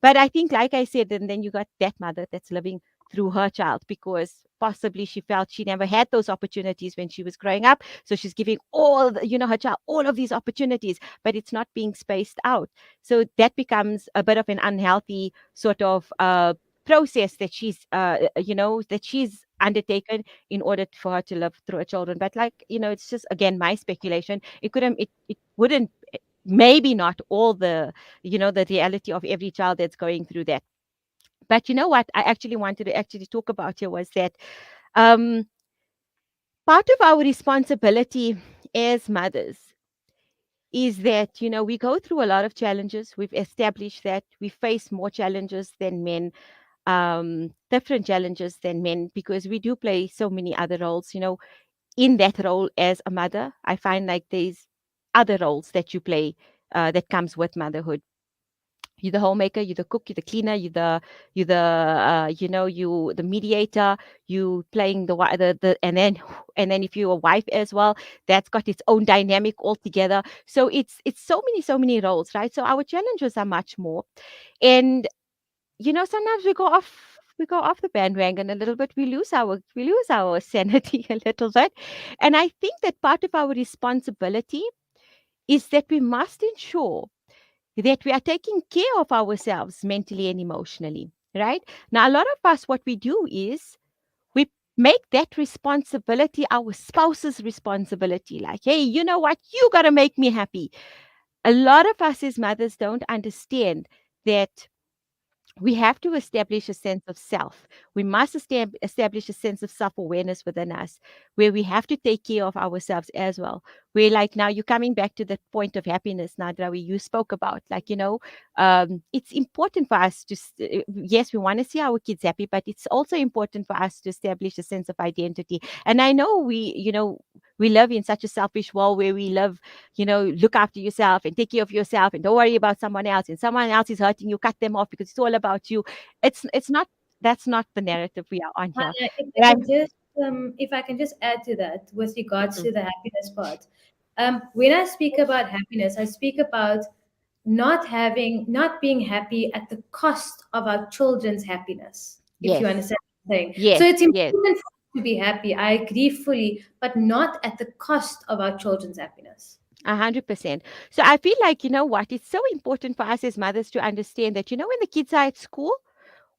But I think, like I said, and then you got that mother that's living through her child, because possibly she felt she never had those opportunities when she was growing up. So she's giving her child all of these opportunities, but it's not being spaced out. So that becomes a bit of an unhealthy sort of process that she's undertaken in order for her to live through her children. But like, it's just again my speculation. It wouldn't, maybe not all the reality of every child that's going through that. But you know what I actually wanted to actually talk about here was that um, part of our responsibility as mothers is that, we go through a lot of challenges. We've established that we face more challenges than men, different challenges than men, because we do play so many other roles. In that role as a mother, I find like there's other roles that you play, that comes with motherhood. You're the homemaker, you're the cook, you're the cleaner, you the mediator, you playing the and then if you're a wife as well, that's got its own dynamic altogether. So it's so many roles, right? So our challenges are much more. And sometimes we go off the bandwagon a little bit. We lose our sanity a little bit. And I think that part of our responsibility is that we must ensure that we are taking care of ourselves mentally and emotionally, right? Now, a lot of us, what we do is we make that responsibility our spouse's responsibility. Like, hey, you know what? You got to make me happy. A lot of us as mothers don't understand that we have to establish a sense of self. We must establish a sense of self awareness within us, where we have to take care of ourselves as well. Where, like, now you're coming back to the point of happiness, Nadra, where you spoke about, like, it's important for us to, yes, we want to see our kids happy, but it's also important for us to establish a sense of identity. And I know we live in such a selfish world where we love, look after yourself and take care of yourself and don't worry about someone else. And someone else is hurting you, cut them off because it's all about you. It's not. That's not the narrative we are on here. If But I I'm can just if I can just add to that with regards Mhm. to the happiness part. When I speak about happiness, I speak about not being happy at the cost of our children's happiness, if you Yes, understand what I'm saying. So yes, it's yes. important for us to be happy. I agree fully, but not at the cost of our children's happiness. 100%. So I feel like, you know what, it's so important for us as mothers to understand that, when the kids are at school,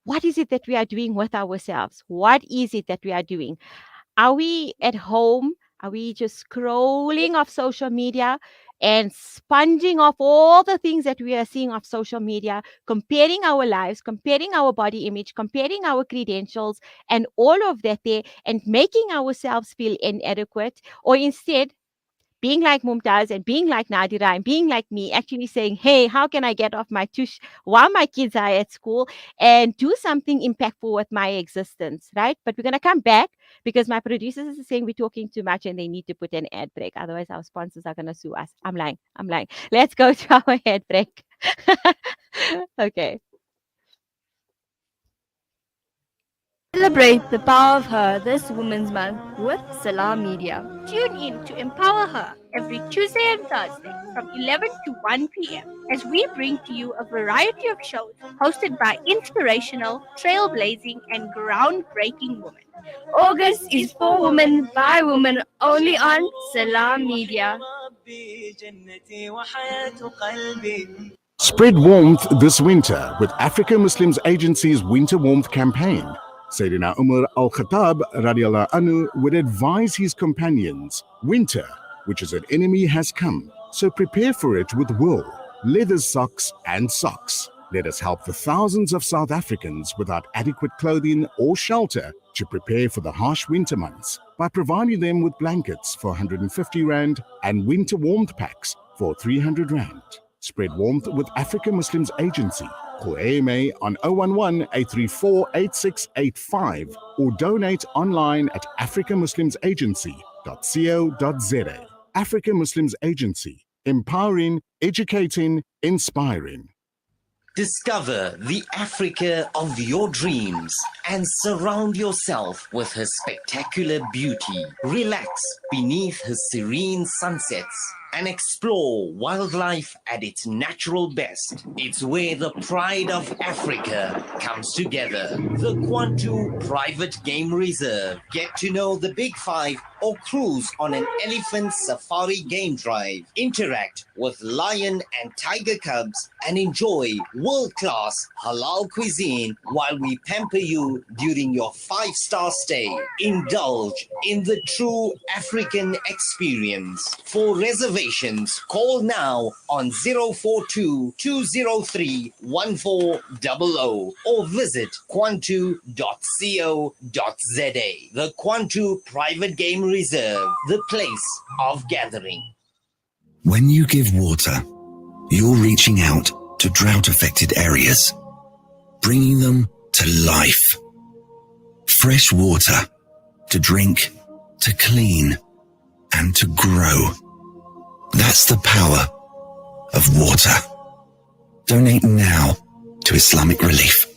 what is it that we are doing with ourselves? What is it that we are doing? Are we at home? Are we just scrolling off social media and sponging off all the things that we are seeing off social media, comparing our lives, comparing our body image, comparing our credentials, and all of that there, and making ourselves feel inadequate? Or instead, being like Mumtaz and being like Nadira and being like me, actually saying, hey, how can I get off my tush while my kids are at school and do something impactful with my existence, right? But we're going to come back because my producers are saying we're talking too much and they need to put an ad break. Otherwise, our sponsors are going to sue us. I'm lying. I'm lying. Let's go to our ad break. Okay. Celebrate the power of her this Women's Month with Salam Media. Tune in to Empower Her every Tuesday and Thursday from 11 to 1 p.m. as we bring to you a variety of shows hosted by inspirational, trailblazing, and groundbreaking women. August is for women by women only on Salam Media. Spread warmth this winter with Africa Muslims Agency's Winter Warmth campaign. Sayyidina Umar al-Khattab radiallahu anhu would advise his companions, winter, which is an enemy, has come, so prepare for it with wool, leather socks and socks. Let us help the thousands of South Africans without adequate clothing or shelter to prepare for the harsh winter months by providing them with blankets for 150 Rand and winter warmth packs for 300 Rand. Spread warmth with Africa Muslims Agency. Call AMA on 011-834-8685 or donate online at africamuslimsagency.co.za. Africa Muslims Agency. Empowering, educating, inspiring. Discover the Africa of your dreams and surround yourself with her spectacular beauty. Relax beneath her serene sunsets and explore wildlife at its natural best. It's where the pride of Africa comes together. The Kwantu Private Game Reserve. Get to know the Big Five or cruise on an elephant safari game drive. Interact with lion and tiger cubs and enjoy world-class halal cuisine while we pamper you during your 5-star stay. Indulge in the true African experience. For reservations, call now on 042-203-1400 or visit kwantu.co.za. The Kwantu Private Game Reserve, the place of gathering. When you give water, you're reaching out to drought-affected areas, bringing them to life. Fresh water to drink, to clean, and to grow. That's the power of water. Donate now to Islamic Relief.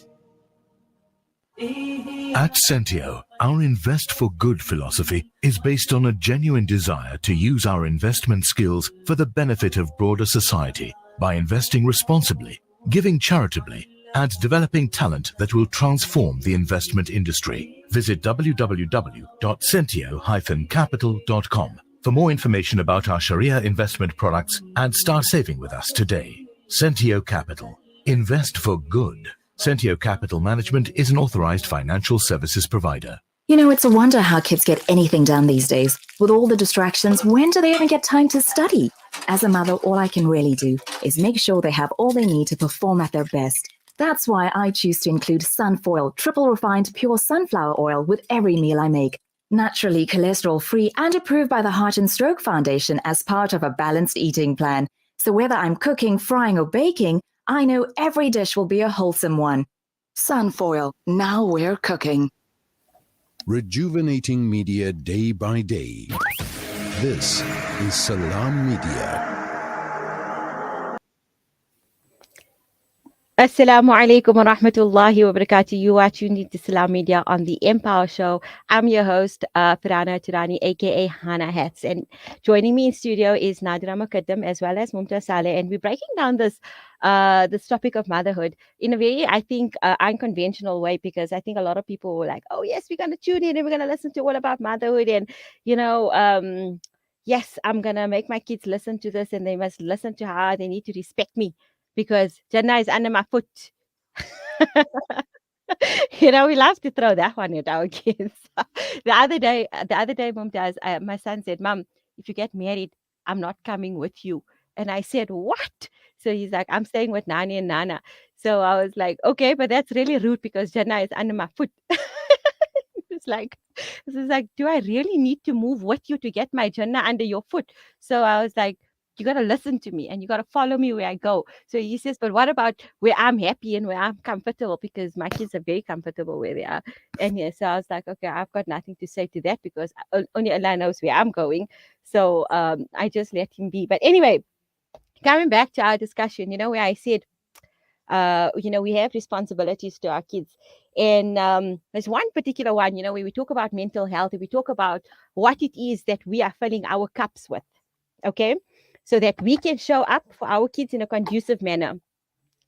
At Sentio, our Invest for Good philosophy is based on a genuine desire to use our investment skills for the benefit of broader society by investing responsibly, giving charitably, and developing talent that will transform the investment industry. Visit www.sentio-capital.com for more information about our Sharia investment products and start saving with us today. Sentio Capital. Invest for good. Sentio Capital Management is an authorized financial services provider. You know, it's a wonder how kids get anything done these days. With all the distractions, when do they even get time to study? As a mother, all I can really do is make sure they have all they need to perform at their best. That's why I choose to include Sunfoil, triple refined pure sunflower oil with every meal I make. Naturally cholesterol-free and approved by the Heart and Stroke Foundation as part of a balanced eating plan. So whether I'm cooking, frying or baking, I know every dish will be a wholesome one. Sunfoil, now we're cooking. Rejuvenating media day by day. This is Salam Media. Assalamu alaikum wa rahmatullahi wa barakatuh. You are tuned into Salam Media on the Empower Show. I'm your host, Farhana Hathurani, aka Hana Hats. And joining me in studio is Naadhirah Mukadam as well as Mumtaz Moosa. And we're breaking down this topic of motherhood in a very, I think, unconventional way, because I think a lot of people were like, oh, yes, we're going to tune in and we're going to listen to all about motherhood. And, you know, yes, I'm going to make my kids listen to this and they must listen to how they need to respect me, because Jannah is under my foot. You know, we love to throw that one at our kids. The other day, Mumtaz, my son said, Mom, if you get married, I'm not coming with you. And I said, what? So he's like, I'm staying with Nani and Nana. So I was like, okay, but that's really rude because Jannah is under my foot. It's like, do I really need to move with you to get my Jannah under your foot? So I was like, you got to listen to me and you got to follow me where I go. So he says, but what about where I'm happy and where I'm comfortable? Because my kids are very comfortable where they are. And yeah, so I was like, okay, I've got nothing to say to that because only Allah knows where I'm going. So I just let him be. But anyway, coming back to our discussion, you know, where I said, you know, we have responsibilities to our kids. And there's one particular one, you know, where we talk about mental health, we talk about what it is that we are filling our cups with. Okay. So that we can show up for our kids in a conducive manner.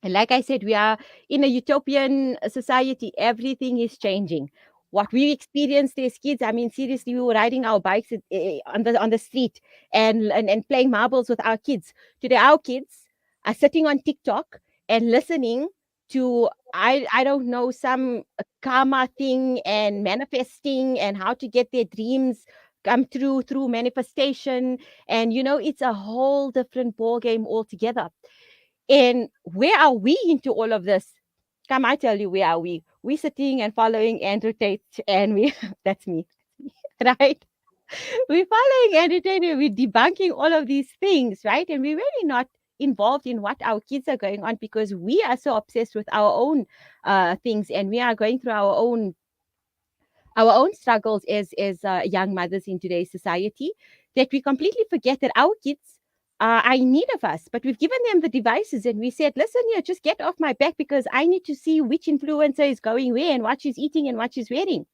And like I said, we are in a utopian society. Everything is changing. What we experienced as kids, I mean, seriously, we were riding our bikes on the street and playing marbles with our kids. Today, our kids are sitting on TikTok and listening to I don't know, some karma thing and manifesting and how to get their dreams come through manifestation. And it's a whole different ball game altogether. And where are we into all of this? Come, I tell you, where are we? We sitting and following Andrew Tate, and we that's me, right? We're following Andrew Tate, and we're debunking all of these things, right? And we're really not involved in what our kids are going on, because we are so obsessed with our own things, and we are going through our own struggles as young mothers in today's society, that we completely forget that our kids are in need of us. But we've given them the devices, and we said, listen here, just get off my back, because I need to see which influencer is going where and what she's eating and what she's wearing.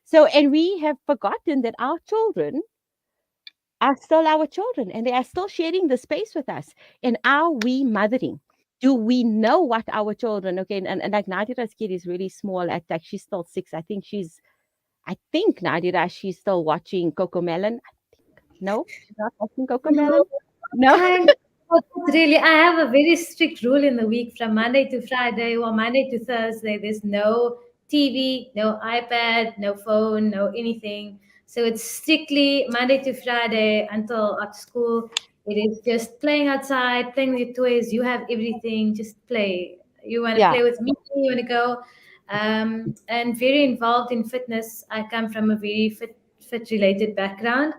So, and we have forgotten that our children are still our children, and they are still sharing the space with us. And are we mothering? Do we know what our children, okay, and like Naadhirah's kid is really small, at like she's still 6. I think Naadhirah, she's still watching Coco Melon. I think. No, she's not watching Coco No, Melon. No. thank God. Really, I have a very strict rule in the week from Monday to Friday or Monday to Thursday. There's no TV, no iPad, no phone, no anything. So it's strictly Monday to Friday until at school. It is just playing outside, playing with your toys. You have everything. Just play. You want to Yeah. play with me? You want to go? And very involved in fitness. I come from a very fit related background.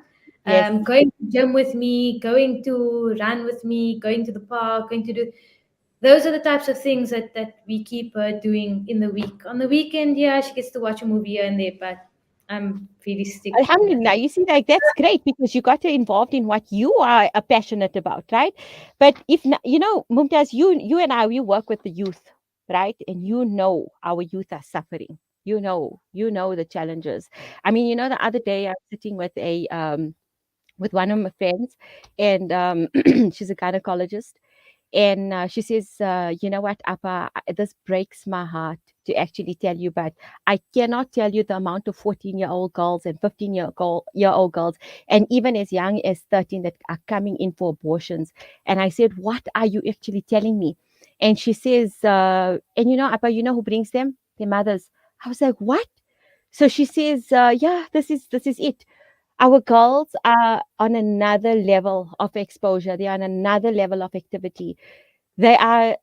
Yes. Going to gym with me, going to run with me, going to the park, going to do. Those are the types of things that we keep her doing in the week. On the weekend, yeah, she gets to watch a movie here and there, but I'm really strict on that. Alhamdulillah, you see, like that's great, because you got her involved in what you are passionate about, right? But if Mumtaz, you and I, we work with the youth, right? And our youth are suffering. You know the challenges. I mean, the other day I was sitting with one of my friends, and she's a gynecologist, and she says, you know what, Appa, this breaks my heart to actually tell you, but I cannot tell you the amount of 14-year-old girls and 15-year-old girls, and even as young as 13, that are coming in for abortions. And I said, what are you actually telling me? And she says, and Appa, who brings them? Their mothers. I was like, what? So she says, yeah, this is it. Our girls are on another level of exposure. They're on another level of activity. They are,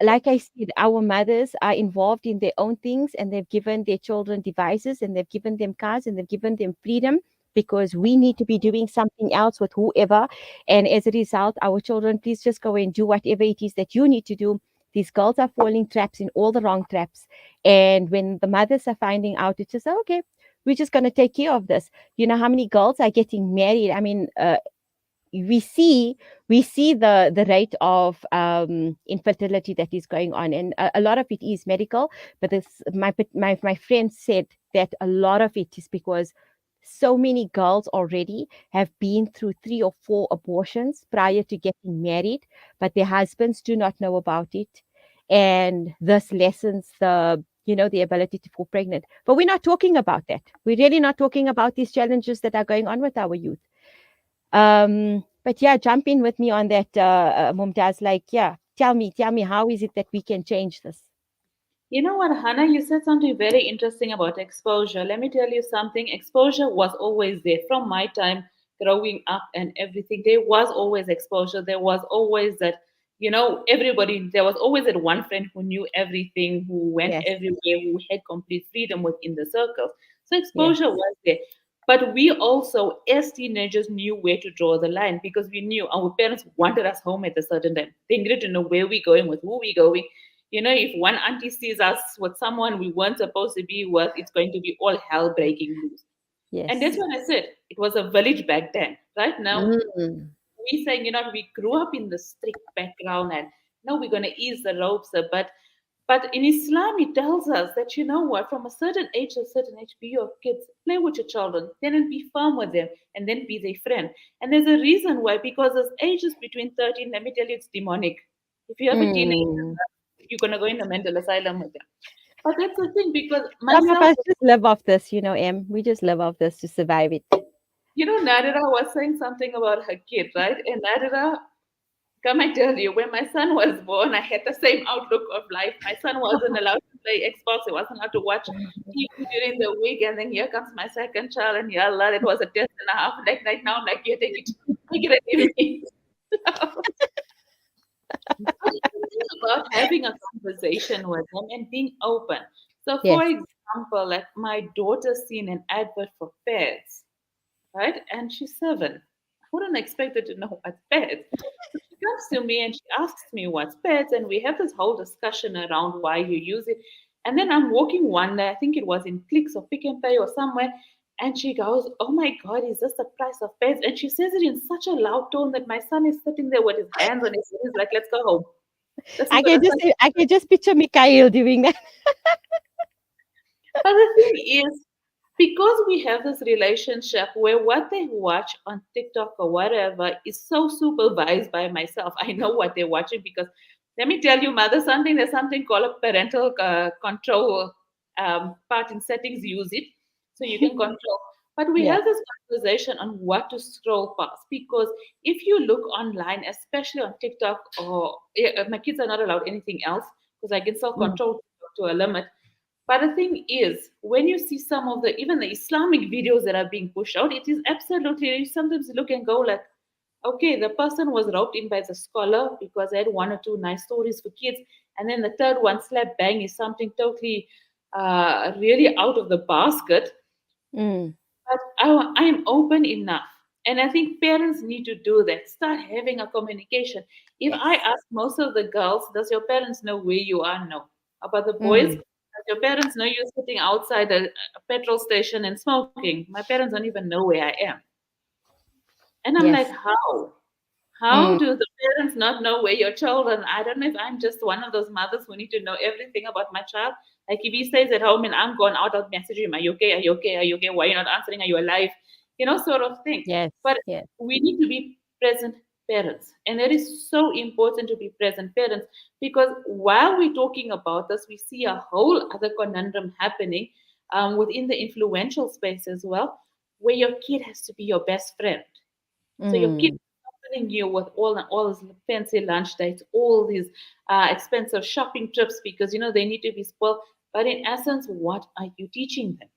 like I said, our mothers are involved in their own things, and they've given their children devices, and they've given them cars, and they've given them freedom, because we need to be doing something else with whoever. And as a result, our children, please just go and do whatever it is that you need to do. These girls are falling traps in all the wrong traps. And when the mothers are finding out, it's just, okay, we're just going to take care of this. You know how many girls are getting married? I mean, we see the rate of infertility that is going on, and a lot of it is medical. But this, my friend said that a lot of it is because so many girls already have been through 3 or 4 abortions prior to getting married, but their husbands do not know about it, and this lessens the ability to fall pregnant. But we're not talking about that. We're really not talking about these challenges that are going on with our youth. But yeah, jump in with me on that, Mumtaz. Like, yeah, tell me, how is it that we can change this? You know what, Hannah, you said something very interesting about exposure. Let me tell you something. Exposure was always there from my time growing up and everything. There was always exposure. There was always that, everybody, there was always that one friend who knew everything, who went Yes. everywhere, who had complete freedom within the circles. So Yes. exposure was there. But we also, as teenagers, knew where to draw the line, because we knew our parents wanted us home at a certain time. They needed to know where we're going, with who we're going. If one auntie sees us with someone we weren't supposed to be with, it's going to be all hell breaking loose. And that's Yes. what I said. It was a village back then. Right now, Mm. we saying, we grew up in the strict background, and now we're going to ease the ropes a bit. But in Islam, it tells us that, what, from a certain age to a certain age, be your kids, play with your children, then be firm with them, and then be their friend. And there's a reason why, because as ages between 13, let me tell you, it's demonic. If you have a teenager, Mm. you're going to go in a mental asylum with them. But that's the thing, because Some of myself, us just live off this, Em. We just live off this to survive it. Naadhirah was saying something about her kid, right? And Naadhirah, Come, I tell you, when my son was born, I had the same outlook of life. My son wasn't allowed to play Xbox. He wasn't allowed to watch TV during the week. And then here comes my second child, and yalla, it was a test and a half. Like now, like you take it and leave me. But it's about having a conversation with them and being open. So, for Yes. example, like my daughter's seen an advert for pads, right? And she's 7. I wouldn't expect her to know what's pads. So she comes to me and she asks me what's pads, and we have this whole discussion around why you use it. And then I'm walking one day, I think it was in Clicks or Pick and Pay or somewhere, and she goes, "Oh my God, is this the price of pads?" And she says it in such a loud tone that my son is sitting there with his hands on his head. He's like, "Let's go home." This is what I said. I can just picture Mikhail doing that. But the thing is, because we have this relationship where what they watch on TikTok or whatever is so supervised by myself, I know what they're watching because let me tell you, mother, there's something called a parental control part in settings. Use it so you can control. But we Yeah. have this conversation on what to scroll past because if you look online, especially on TikTok, or my kids are not allowed anything else because I can self Mm. control to a limit. But the thing is, when you see some of the even the Islamic videos that are being pushed out, it is absolutely you sometimes look and go like, okay, the person was roped in by the scholar because they had one or two nice stories for kids, and then the third one slap bang is something totally really out of the basket. Mm. But I am open enough. And I think parents need to do that. Start having a communication. If Yes. I ask most of the girls, does your parents know where you are? No. About the boys, Mm. does your parents know you're sitting outside a petrol station and smoking? My parents don't even know where I am. And I'm like, Yes. how? How Mm. do the parents not know where your children? I don't know if I'm just one of those mothers who need to know everything about my child. Like if he stays at home and I'm gone out, I'll message him, "Are you okay? Are you okay? Are you okay? Why are you not answering? Are you alive?" Sort of thing. Yes. But Yes. we need to be present parents. And it is so important to be present parents because while we're talking about this, we see a whole other conundrum happening within the influential space as well, where your kid has to be your best friend. So your kid Mm. accompanying you with all these fancy lunch dates, all these expensive shopping trips because they need to be spoiled. But in essence, what are you teaching them?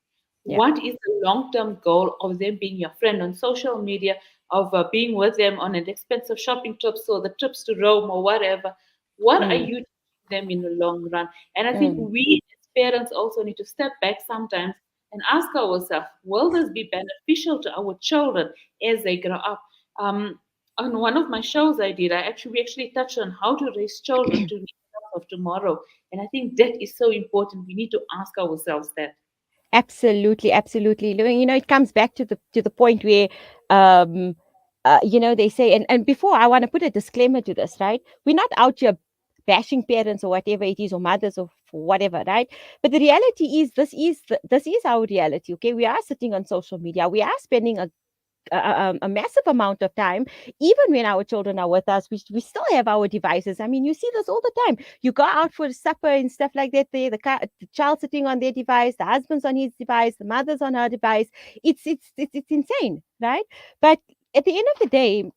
Yeah. What is the long-term goal of them being your friend on social media, of being with them on an expensive shopping trips or the trips to Rome or whatever? What are Mm. you teaching them in the long run? And I think Mm. we as parents also need to step back sometimes and ask ourselves, will this be beneficial to our children as they grow up? Um, on one of my shows I did, we actually touched on how to raise children to meet the of tomorrow. And I think that is so important. We need to ask ourselves that. Absolutely, absolutely. It comes back to the point where, um, they say, and before I want to put a disclaimer to this, right? We're not out here bashing parents or whatever it is, or mothers or whatever, right? But the reality is, this is our reality. Okay, we are sitting on social media. We are spending a massive amount of time, even when our children are with us. We still have our devices. I mean, you see this all the time. You go out for supper and stuff like that, the child sitting on their device, the husband's on his device, the mother's on her device. It's insane, right? But at the end of the day,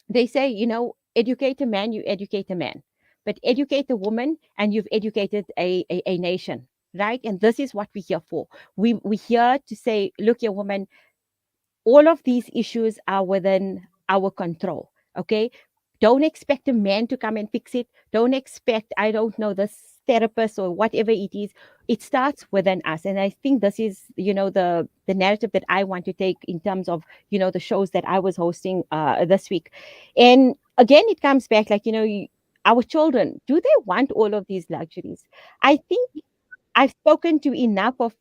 they say, educate a man, you educate a man, but educate a woman and you've educated a nation, right? And this is what we're here for. We're here to say, look, your woman, all of these issues are within our control. Okay. Don't expect a man to come and fix it. Don't expect, I don't know, this therapist or whatever it is. It starts within us. And I think this is, the narrative that I want to take in terms of, the shows that I was hosting this week. And again, it comes back like, our children, do they want all of these luxuries? I think I've spoken to enough of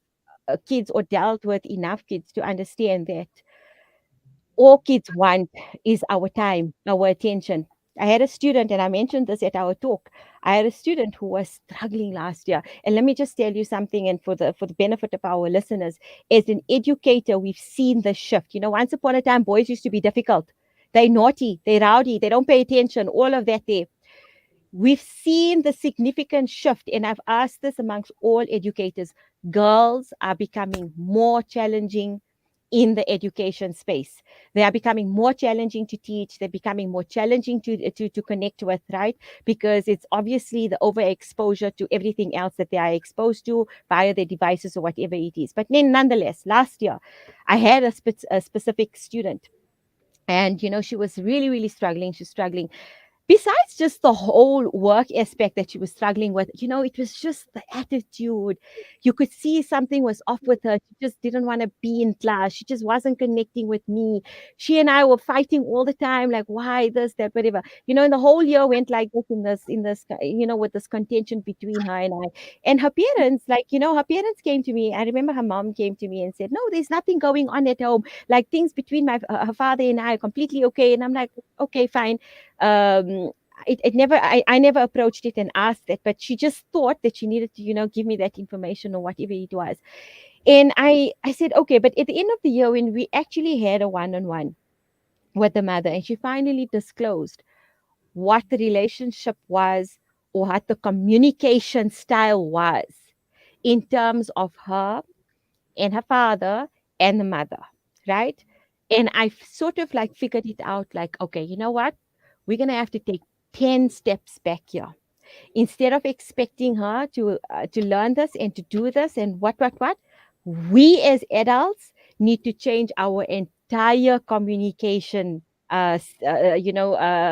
kids or dealt with enough kids to understand that all kids want is our time, our attention. I had a student, and I mentioned this at our talk. I had a student who was struggling last year. And let me just tell you something, and for the benefit of our listeners, as an educator, we've seen the shift. Once upon a time, boys used to be difficult. They're naughty, they're rowdy, they don't pay attention, all of that there. We've seen the significant shift, and I've asked this amongst all educators. Girls are becoming more challenging, in the education space. They are becoming more challenging to teach. They're becoming more challenging to connect with, right? Because it's obviously the overexposure to everything else that they are exposed to via their devices or whatever it is. But then nonetheless, last year, I had a specific student, and she was really, really struggling. She's struggling besides just the whole work aspect that she was struggling with. It was just the attitude. You could see something was off with her. She just didn't want to be in class. She just wasn't connecting with me. She and I were fighting all the time, like, why this, that, whatever. And the whole year went like this, in this with this contention between her and I. And her parents, her parents came to me. I remember her mom came to me and said, no, there's nothing going on at home. Like, things between her father and I are completely okay. And I'm like, okay, fine. um I never approached it and asked it, but she just thought that she needed to give me that information or whatever it was. And I said, okay. But at the end of the year, when we actually had a one-on-one with the mother, and she finally disclosed what the relationship was, or what the communication style was, in terms of her and her father and the mother, right? And I sort of like figured it out, like, okay, you know what? We're going to have to take 10 steps back here. Instead of expecting her to learn this and to do this and what, we as adults need to change our entire communication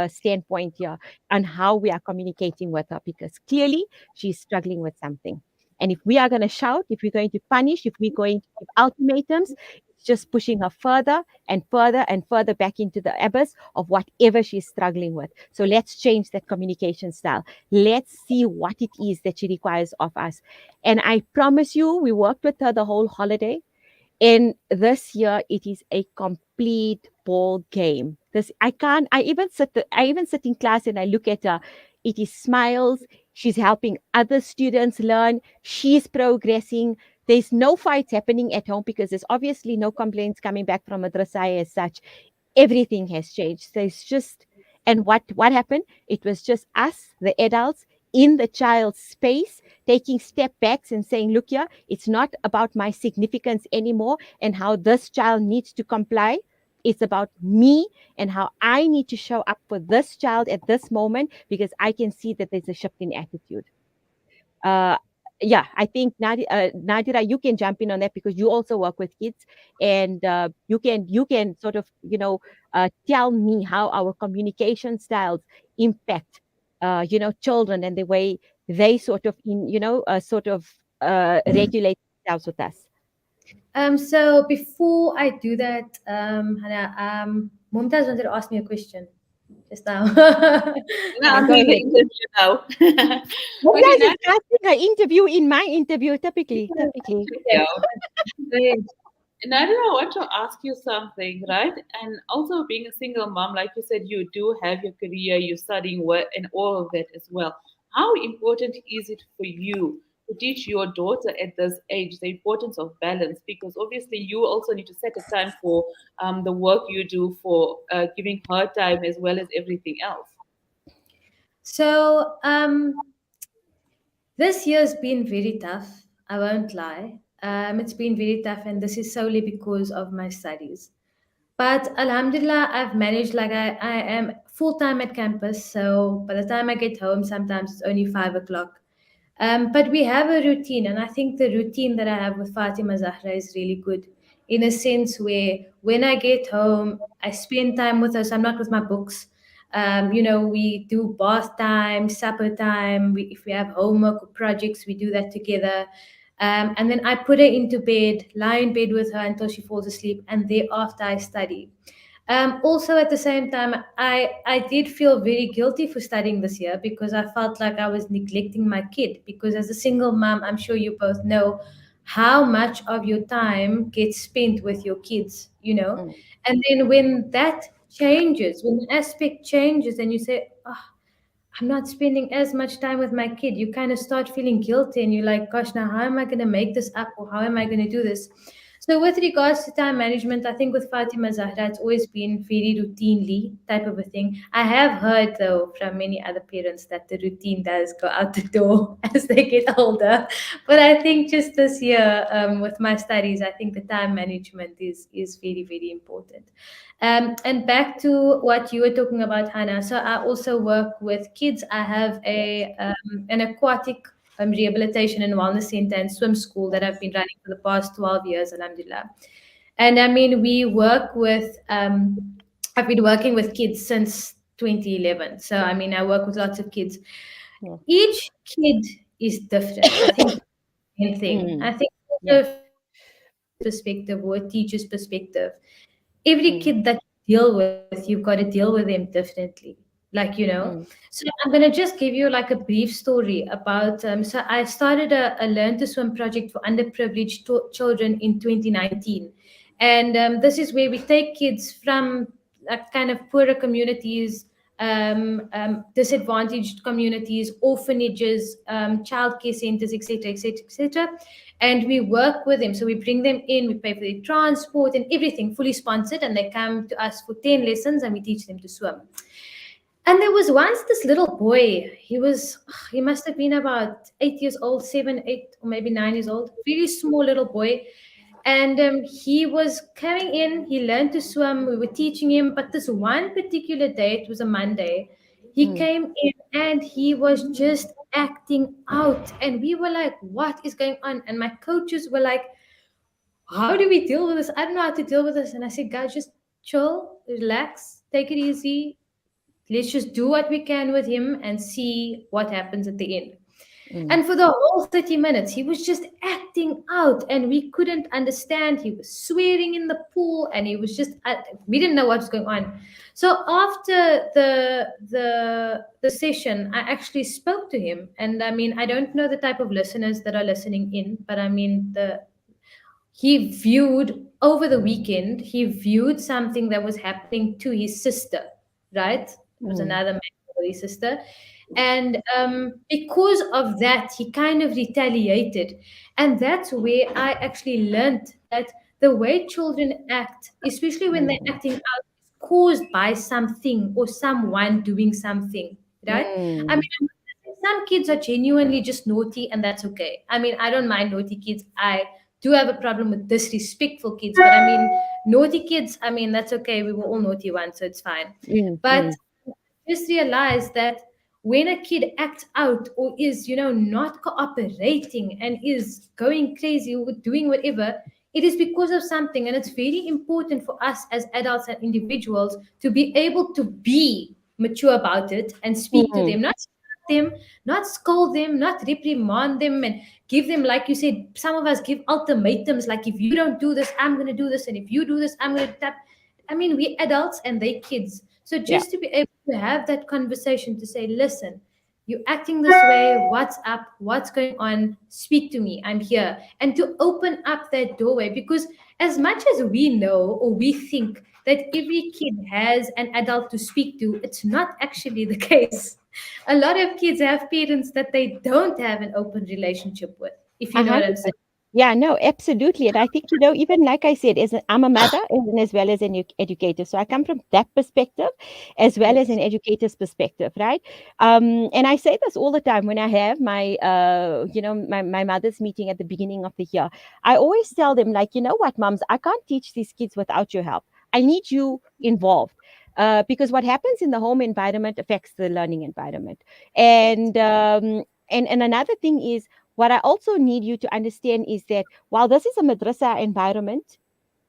standpoint here on how we are communicating with her, because clearly she's struggling with something. And if we are going to shout, if we're going to punish, if we're going to give ultimatums, it's just pushing her further and further and further back into the abyss of whatever she's struggling with. So let's change that communication style. Let's see what it is that she requires of us. And I promise you, we worked with her the whole holiday. And this year, it is a complete ball game. I even sit in class and I look at her. It is smiles. She's helping other students learn. She's progressing. There's no fights happening at home, because there's obviously no complaints coming back from madrasa as such. Everything has changed. So it's just, and what happened? It was just us, the adults, in the child's space, taking step backs and saying, look here, it's not about my significance anymore and how this child needs to comply. It's about me and how I need to show up for this child at this moment, because I can see that there's a shift in attitude. uh yeah, I think Nadira, you can jump in on that, because you also work with kids, and you can sort of tell me how our communication styles impact children, and the way they sort of regulate themselves with us. So before I do that, Hannah, Mumtaz wanted to ask me a question just now. No, I'm Go doing the ahead. interview now. Okay, Mumtaz now is casting her interview in my interview, typically. yeah. Nadia, I want to ask you something, right? And also, being a single mom, like you said, you do have your career, you're studying work, and all of that as well. How important is it for you to teach your daughter at this age the importance of balance? Because obviously, you also need to set a time for the work you do, for giving her time as well as everything else. So this year's been very tough. I won't lie. It's been very tough, and this is solely because of my studies. But Alhamdulillah, I've managed. Like I am full time at campus, so by the time I get home, sometimes it's only 5 o'clock. But we have a routine, and I think the routine that I have with Fatima Zahra is really good, in a sense where when I get home, I spend time with her. So I'm not with my books. We do bath time, supper time. If we have homework or projects, we do that together. And then I put her into bed, lie in bed with her until she falls asleep, and thereafter I study. Also, at the same time, I did feel very guilty for studying this year, because I felt like I was neglecting my kid. Because as a single mom, I'm sure you both know how much of your time gets spent with your kids, Mm. And then when that changes, when the aspect changes, and you say, oh, I'm not spending as much time with my kid, you kind of start feeling guilty, and you're like, gosh, now how am I going to make this up, or how am I going to do this? So with regards to time management, I think with Fatima Zahra, it's always been very routinely type of a thing. I have heard though from many other parents that the routine does go out the door as they get older. But I think just this year, with my studies, I think the time management is very, very important. And back to what you were talking about, Hannah. So I also work with kids. I have an aquatic rehabilitation and wellness center and swim school that I've been running for the past 12 years, alhamdulillah. And I mean, I've been working with kids since 2011. So, I mean, I work with lots of kids. Yeah. Each kid is different. I think that's the main thing. I think also from a parent's perspective or a teacher's perspective, every kid that you deal with, you've got to deal with them differently. Like, So I'm gonna just give you like a brief story about. So I started a Learn to Swim project for underprivileged children in 2019, and this is where we take kids from kind of poorer communities, disadvantaged communities, orphanages, childcare centers, etc., etc., etc., and we work with them. So we bring them in, we pay for their transport and everything, fully sponsored, and they come to us for 10 lessons, and we teach them to swim. And there was once this little boy. He must have been about 8 years old, 7, 8, or maybe 9 years old. Really small little boy. And he was coming in. He learned to swim. We were teaching him. But this one particular day, it was a Monday, he came in and he was just acting out. And we were like, what is going on? And my coaches were like, how do we deal with this? I don't know how to deal with this. And I said, guys, just chill, relax, take it easy. Let's just do what we can with him and see what happens at the end. And for the whole 30 minutes, he was just acting out and we couldn't understand. He was swearing in the pool and he was just, we didn't know what was going on. So after the session, I actually spoke to him. And I mean, I don't know the type of listeners that are listening in, but I mean, he viewed over the weekend, he viewed something that was happening to his sister, right? It was another man with his sister. And because of that, he kind of retaliated. And that's where I actually learned that the way children act, especially when they're acting out, is caused by something or someone doing something, right? I mean, some kids are genuinely just naughty, and that's okay. I mean, I don't mind naughty kids. I do have a problem with disrespectful kids, but I mean, naughty kids, I mean, that's okay. We were all naughty once, so it's fine. But just realize that when a kid acts out or is, not cooperating and is going crazy or doing whatever, it is because of something. And it's very important for us as adults and individuals to be able to be mature about it and speak to them, not them, not scold them, not reprimand them and give them, like you said, some of us give ultimatums like, if you don't do this, I'm going to do this. And if you do this, I'm going to tap. I mean, we adults and they kids. So just to be able to have that conversation to say, listen, you're acting this way. What's up? What's going on? Speak to me. I'm here. And to open up that doorway, because as much as we know or we think that every kid has an adult to speak to, it's not actually the case. A lot of kids have parents that they don't have an open relationship with, if you know what I'm saying. Yeah, no, absolutely. And I think, even like I said, I'm a mother and as well as an educator. So I come from that perspective as well as an educator's perspective, right? And I say this all the time when I have my, my mother's meeting at the beginning of the year. I always tell them, like, you know what, moms, I can't teach these kids without your help. I need you involved. Because what happens in the home environment affects the learning environment. And another thing is, what I also need you to understand is that while this is a madrasa environment,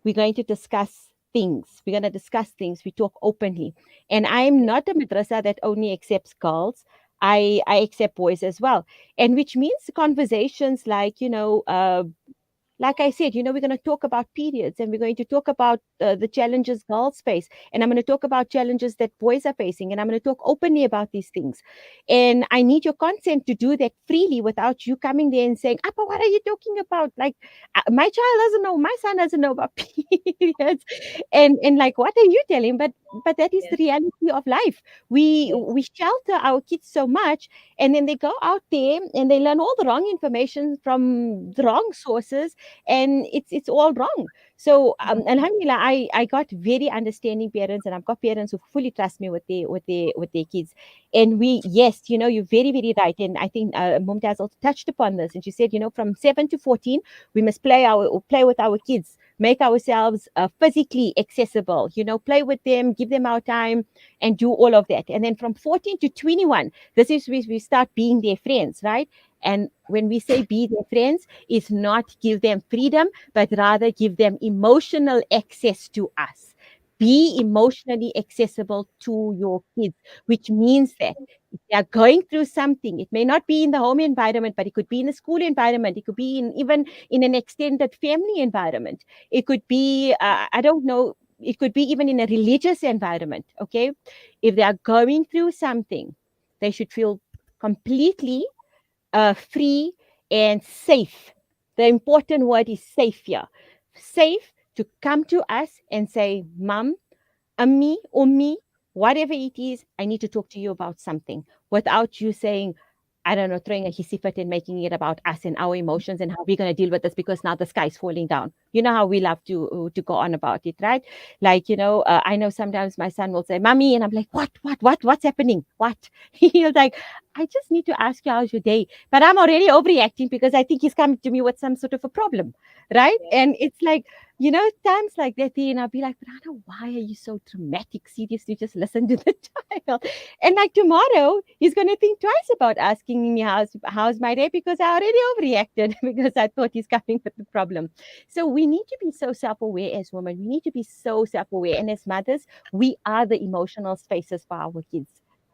we're going to discuss things. We're going to discuss things. We talk openly. And I'm not a madrasa that only accepts girls. I accept boys as well. And which means conversations like, like I said, we're going to talk about periods and we're going to talk about the challenges girls face. And I'm going to talk about challenges that boys are facing. And I'm going to talk openly about these things. And I need your consent to do that freely without you coming there and saying, Appa, what are you talking about? Like, my child doesn't know, my son doesn't know about periods. And like, what are you telling? But that is the reality of life. We shelter our kids so much, and then they go out there and they learn all the wrong information from the wrong sources. and it's all wrong. So alhamdulillah, I got very understanding parents, and I've got parents who fully trust me with their kids. And yes, you're very, very right. And I think Mumtaz also touched upon this, and she said, from 7 to 14, we must play with our kids, make ourselves physically accessible, play with them, give them our time, and do all of that. And then from 14 to 21, this is where we start being their friends, right? And when we say be their friends, it's not give them freedom, but rather give them emotional access to us. Be emotionally accessible to your kids, which means that if they are going through something, it may not be in the home environment, but it could be in a school environment. It could be even in an extended family environment. It could be, I don't know, it could be even in a religious environment. Okay. If they are going through something, they should feel completely free and safe. The important word is safe here. Safe to come to us and say, Mom, Ammi, Ummi, whatever it is, I need to talk to you about something, without you saying, I don't know, throwing a hissy fit and making it about us and our emotions and how we're going to deal with this because now the sky's falling down. You know how we love to go on about it, right? Like, I know sometimes my son will say, Mommy, and I'm like, what's happening? What? He'll like, I just need to ask you how's your day. But I'm already overreacting because I think he's coming to me with some sort of a problem, right? And it's like, times like that, and I'll be like, Farhana, why are you so dramatic? Seriously, just listen to the child. And like tomorrow, he's going to think twice about asking me how's my day, because I already overreacted because I thought he's coming with the problem. So we need to be so self-aware as women. We need to be so self-aware. And as mothers, we are the emotional spaces for our kids.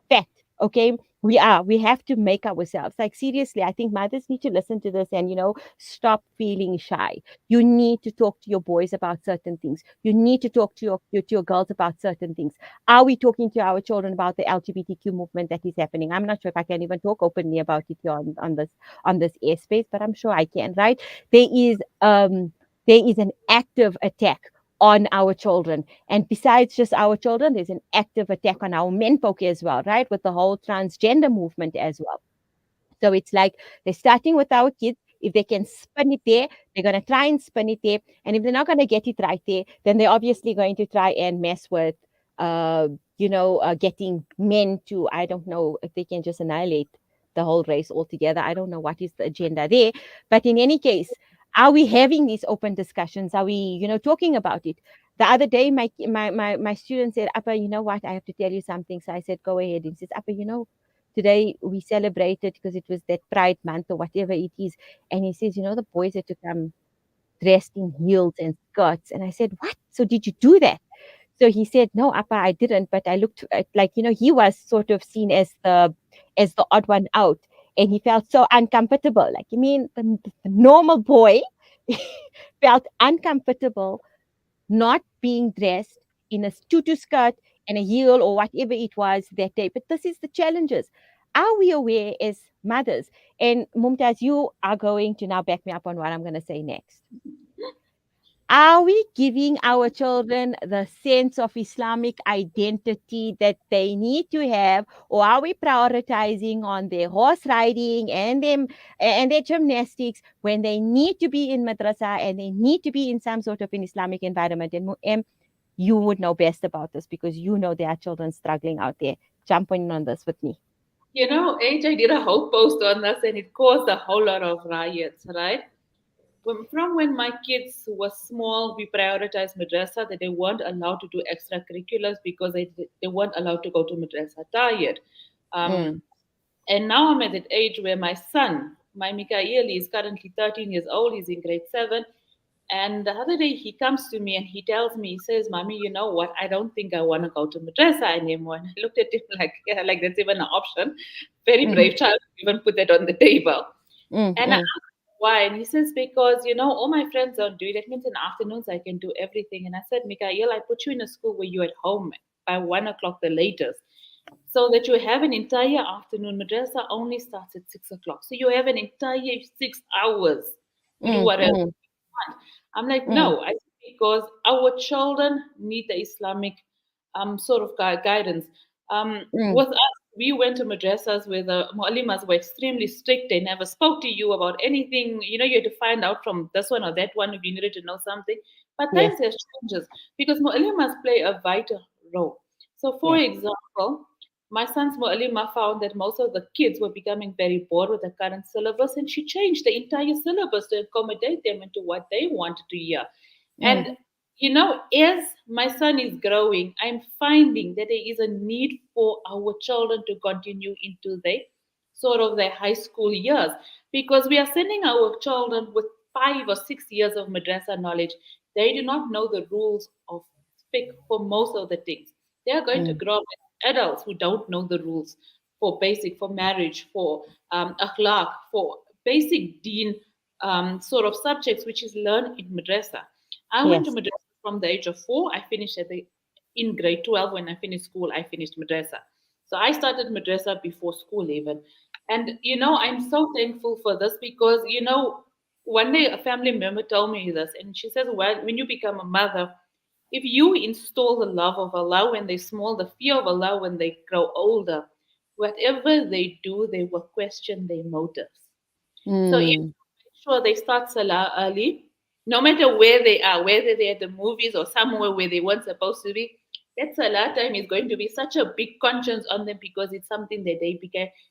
Fact, okay? We are. We have to make ourselves. Like, seriously, I think mothers need to listen to this and, stop feeling shy. You need to talk to your boys about certain things. You need to talk to your girls about certain things. Are we talking to our children about the LGBTQ movement that is happening? I'm not sure if I can even talk openly about it here on this airspace, but I'm sure I can, right? There is an active attack on our children. And besides just our children, there's an active attack on our menfolk as well, right? With the whole transgender movement as well. So it's like they're starting with our kids. If they can spin it there, they're going to try and spin it there. And if they're not going to get it right there, then they're obviously going to try and mess with, getting men to, I don't know if they can just annihilate the whole race altogether. I don't know what is the agenda there. But in any case, are we having these open discussions? Are we, talking about it? The other day, my student said, Appa, you know what? I have to tell you something. So I said, go ahead. And he says, Appa, today we celebrated because it was that Pride Month or whatever it is. And he says, the boys had to come dressed in heels and skirts. And I said, what? So did you do that? So he said, no, Appa, I didn't. But I looked at, like, he was sort of seen as the odd one out. And he felt so uncomfortable. Like, the normal boy felt uncomfortable not being dressed in a tutu skirt and a heel or whatever it was that day. But this is the challenges. Are we aware as mothers? And Mumtaz, you are going to now back me up on what I'm going to say next. Are we giving our children the sense of Islamic identity that they need to have, or are we prioritizing on their horse riding and their gymnastics when they need to be in madrasa and they need to be in some sort of an Islamic environment? And you would know best about this because there are children struggling out there. Jump in on this with me. I did a whole post on this and it caused a whole lot of riots, right? From when my kids were small, we prioritized madrasa, that they weren't allowed to do extracurriculars because they weren't allowed to go to madrasa tired. And now I'm at that age where my son, my Mikael, is currently 13 years old. He's in grade 7. And the other day he comes to me and he tells me, he says, Mommy, you know what? I don't think I want to go to madrasa anymore. And I looked at him like, yeah, like that's even an option. Very brave child to even put that on the table. And I asked why. And he says, because, all my friends don't do it. That means in afternoons I can do everything. And I said, Mikael, I put you in a school where you're at home by 1 o'clock the latest. So that you have an entire afternoon. Madrasa only starts at 6 o'clock. So you have an entire 6 hours to do whatever you want. I'm like, no, I think because our children need the Islamic sort of guidance. With us, we went to madrasas where the muallimas were extremely strict. They never spoke to you about anything. You know, you had to find out from this one or that one if you needed to know something. But Yes. times have changes because muallimas play a vital role. So, for Yes. example, my son's muallima found that most of the kids were becoming very bored with the current syllabus, and she changed the entire syllabus to accommodate them into what they wanted to hear. Mm. And you know, as my son is growing, I'm finding that there is a need for our children to continue into their sort of their high school years because we are sending our children with 5 or 6 years of madrasa knowledge. They do not know the rules of fiqh for most of the things. They are going to Mm. grow up as adults who don't know the rules for basic, for marriage, for akhlaq, for basic deen sort of subjects which is learned in madrasa. I went to Yes. madrasa from the age of 4. I finished in grade 12. When I finished school, I finished madrasa. So I started madrasa before school even. And you know, I'm so thankful for this because you know, one day a family member told me this, and she says, "Well, when you become a mother, if you install the love of Allah when they're small, the fear of Allah when they grow older, whatever they do, they will question their motives. So if Mm. you make sure they start Salah early, no matter where they are, whether they're at the movies or somewhere where they weren't supposed to be, that Salah time is going to be such a big conscience on them because it's something that they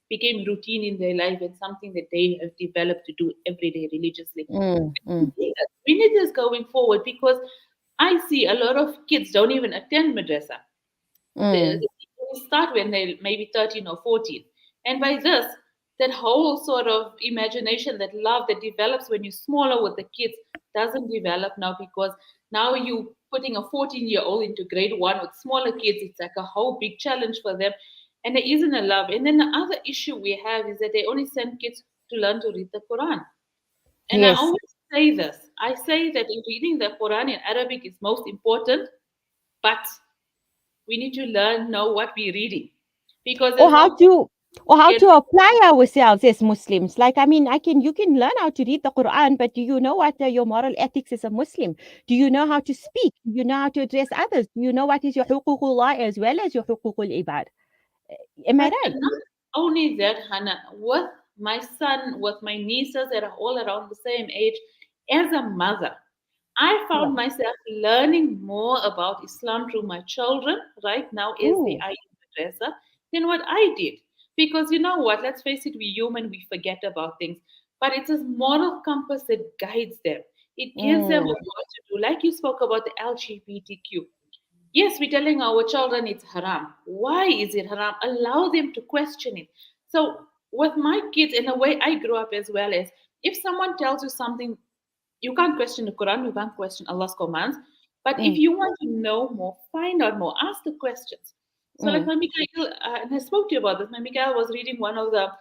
became routine in their life and something that they have developed to do every day religiously. Mm. Mm. We need this going forward because I see a lot of kids don't even attend madrasa. They Mm. start when they're maybe 13 or 14. And by this, that whole sort of imagination, that love that develops when you're smaller with the kids doesn't develop now because now you putting a 14-year-old into grade 1 with smaller kids. It's like a whole big challenge for them. And there isn't a love. And then the other issue we have is that they only send kids to learn to read the Quran. And I Yes. always say this. I say that in reading the Quran in Arabic is most important, but we need to know what we're reading because Or there's how no to or how get to apply ourselves as Muslims. Like, I mean, you can learn how to read the Quran, but do you know what your moral ethics as a Muslim? Do you know how to speak? Do you know how to address others? Do you know what is your huququllah as well as your huququl ibad? Am I but right? not only that, Hannah, with my son, with my nieces that are all around the same age, as a mother, I Yeah. found myself learning more about Islam through my children right now as they Ooh. are in madrasa than what I did. Because you know what? Let's face it, we're human, we forget about things. But it's a moral compass that guides them. It gives them a Mm. what to do. Like you spoke about the LGBTQ. Yes, we're telling our children it's haram. Why is it haram? Allow them to question it. So, with my kids, in a way I grew up as well as if someone tells you something, you can't question the Quran, you can't question Allah's commands. But if Mm. you want to know more, find out more, ask the questions. So, like Mm. my Mikhail, and I spoke to you about this. My Mikhail was reading one of the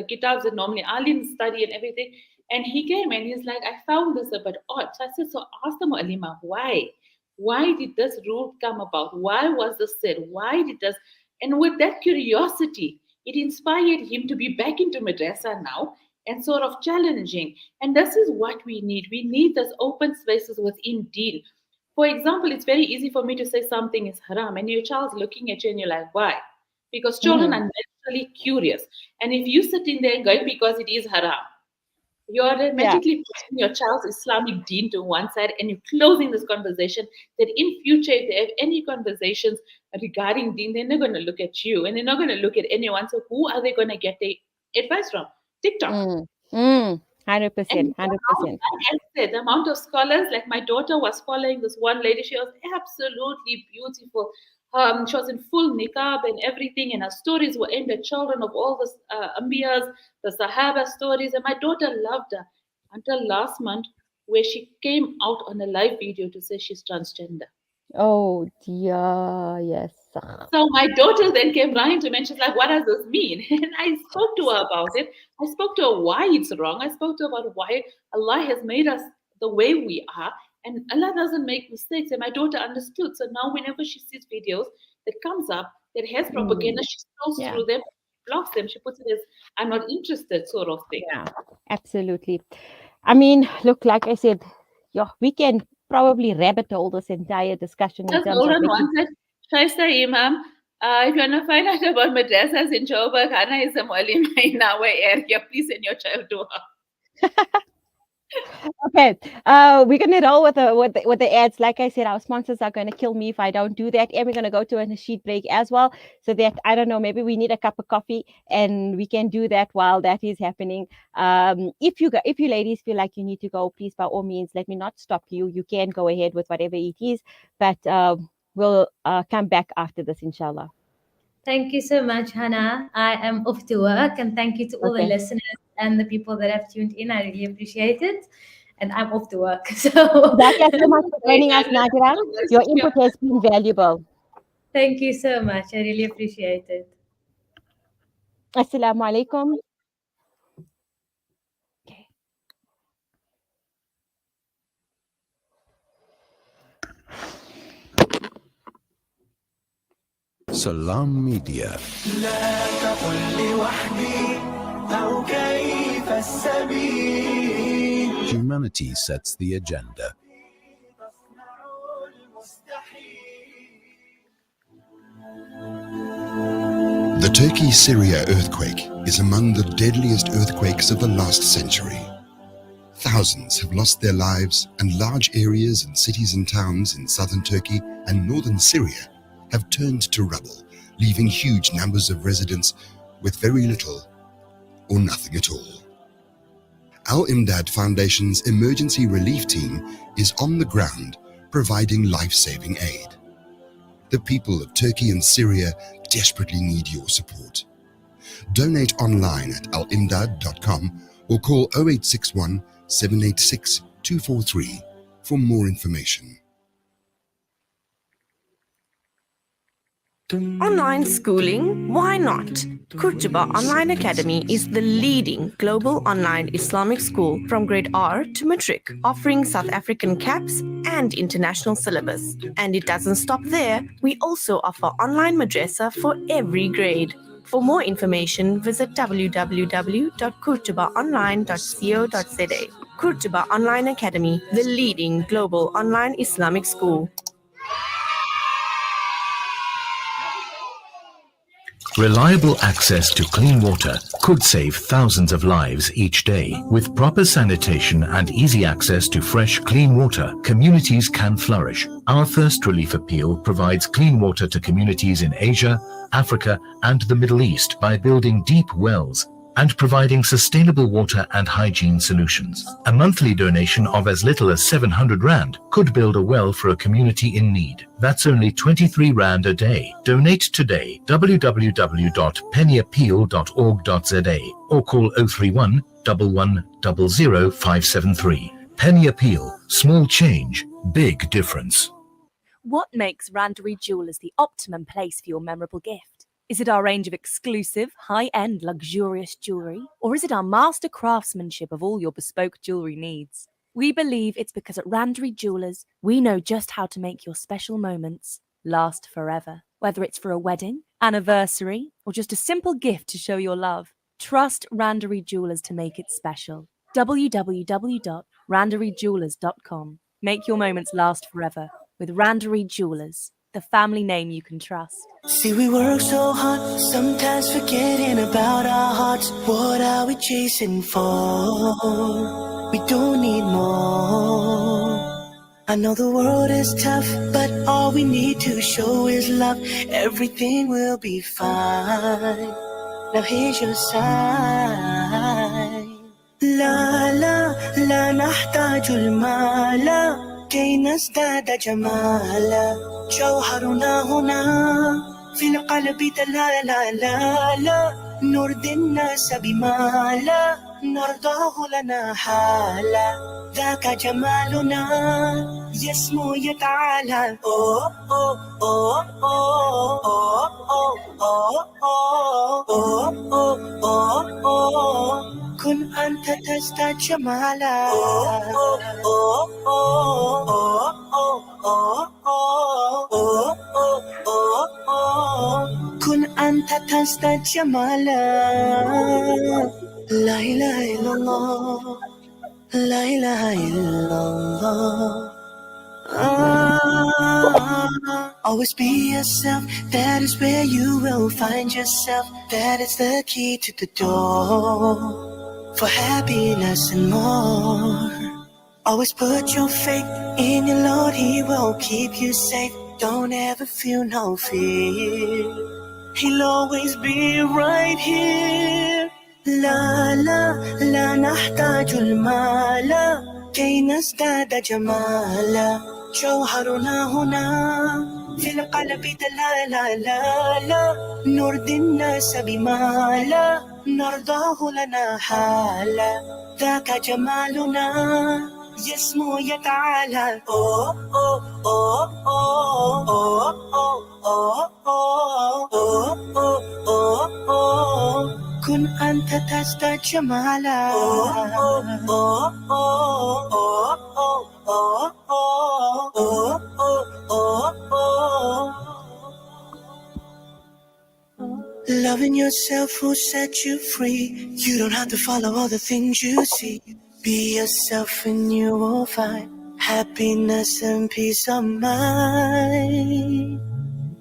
kitabs that normally aliens study and everything. And he came and he's like, I found this a bit odd. So I said, so ask the Mu'alima, why? Why did this rule come about? Why was this said? Why did this? And with that curiosity, it inspired him to be back into madrasa now and sort of challenging. And this is what we need. We need those open spaces within deen. For example, it's very easy for me to say something is haram, and your child's looking at you and you're like, why? Because children Mm-hmm. are naturally curious. And if you sit in there going because it is haram, you're Yeah. automatically pushing your child's Islamic deen to one side and you're closing this conversation that in future, if they have any conversations regarding deen, they're not going to look at you and they're not going to look at anyone. So who are they going to get their advice from? TikTok. Mm. Mm. And 100%. the amount, 100%. like I said, the amount of scholars, like my daughter was following this one lady, she was absolutely beautiful. She was in full niqab and everything, and her stories were aimed at children of all the Ambiyas, the Sahaba stories, and my daughter loved her until last month, where she came out on a live video to say she's transgender. Oh dear. Yes. So my daughter then came running to me and she's like, what does this mean? And I spoke to her about it. I spoke to her why it's wrong. I spoke to her about why Allah has made us the way we are. And Allah doesn't make mistakes. And my daughter understood. So now whenever she sees videos that comes up that has propaganda, Mm. she scrolls Yeah. through them, blocks them. She puts it as I'm not interested sort of thing. Yeah. Absolutely. I mean, look, like I said, yeah, we can probably rabbit hole this entire discussion in Just terms hold of on making. one sec. Shaista Imam, If you want to find out about madrasas in Joburg, Hana is a mualima in our area. Please send your child to her. Okay, we're gonna roll with the ads. Like I said, our sponsors are gonna kill me if I don't do that, and we're gonna go to a sheet break as well. So that I don't know, maybe we need a cup of coffee, and we can do that while that is happening. If you ladies feel like you need to go, please by all means, let me not stop you. You can go ahead with whatever it is, but we'll come back after this, inshallah. Thank you so much, Hannah. I am off to work, and thank you to all the Okay. listeners and the people that have tuned in. I really appreciate it. And I'm off to work. So Thank you so much for joining us, Naadhirah. Your input has been valuable. thank you so much. I really appreciate it. Assalamu alaikum. Salam Media. Humanity sets the agenda. The Turkey-Syria earthquake is among the deadliest earthquakes of the last century. Thousands have lost their lives, and large areas and cities and towns in southern Turkey and northern Syria have turned to rubble, leaving huge numbers of residents with very little or nothing at all. Al-Imdad Foundation's emergency relief team is on the ground providing life-saving aid. The people of Turkey and Syria desperately need your support. Donate online at alimdad.com or call 0861 786 243 for more information. Online schooling? Why not? Kurtuba Online Academy is the leading global online Islamic school from grade R to matric, offering South African caps and international syllabus. And it doesn't stop there. We also offer online madrasa for every grade. For more information, visit www.kurtubaonline.co.za. Kurtuba Online Academy, the leading global online Islamic school. Reliable access to clean water could save thousands of lives each day. With proper sanitation and easy access to fresh, clean water, communities can flourish. Our Thirst Relief Appeal provides clean water to communities in Asia, Africa, and the Middle East by building deep wells and providing sustainable water and hygiene solutions. A monthly donation of as little as 700 Rand could build a well for a community in need. That's only 23 Rand a day. Donate today. www.pennyappeal.org.za or call 031 11 00 573. Penny Appeal. Small change, big difference. What makes Randery Jewelers the optimum place for your memorable gift? Is it our range of exclusive, high-end, luxurious jewellery? Or is it our master craftsmanship of all your bespoke jewellery needs? We believe it's because at Randery Jewelers, we know just how to make your special moments last forever. Whether it's for a wedding, anniversary, or just a simple gift to show your love, trust Randery Jewelers to make it special. www.randeryjewelers.com. Make your moments last forever with Randery Jewelers, the family name you can trust. See, we work so hard, sometimes forgetting about our hearts. What are we chasing for? We don't need more. I know the world is tough, but all we need to show is love. Everything will be fine. Now here's your sign. لا لا لا نحتاج المال كي نزداد جمالا. جوهرنا هنا في القلب دلالا. لا لا نرضي الناس بما لا نرضاه لنا حالا. ذاك جمالنا يسمو يتعالى. أوه أوه أوه أوه أوه أوه أوه أوه أوه. كن أنت تزداد جمالا. أوه أوه أوه أوه أوه أوه. كن أنت تزداد جمالا. لا إله إلا الله. لا إله إلا الله. Always be yourself, that is where you will find yourself. That is the key to the door for happiness and more. Always put your faith in your Lord, He will keep you safe. Don't ever feel no fear, He'll always be right here. لا لا لا نحتاج المال كي نزداد جمالا. جوهرنا هنا في القلب لا لا لا لا. نرضي الناس بما لا نرضاه لنا حالا. ذاك جمالنا يسمو يتعالى. أوه أوه أوه أوه أوه أوه أوه أوه أوه. كن أنت تزداد جمالا. Loving yourself will set you free. You don't have to follow all the things you see. Be yourself and you will find happiness and peace of mind.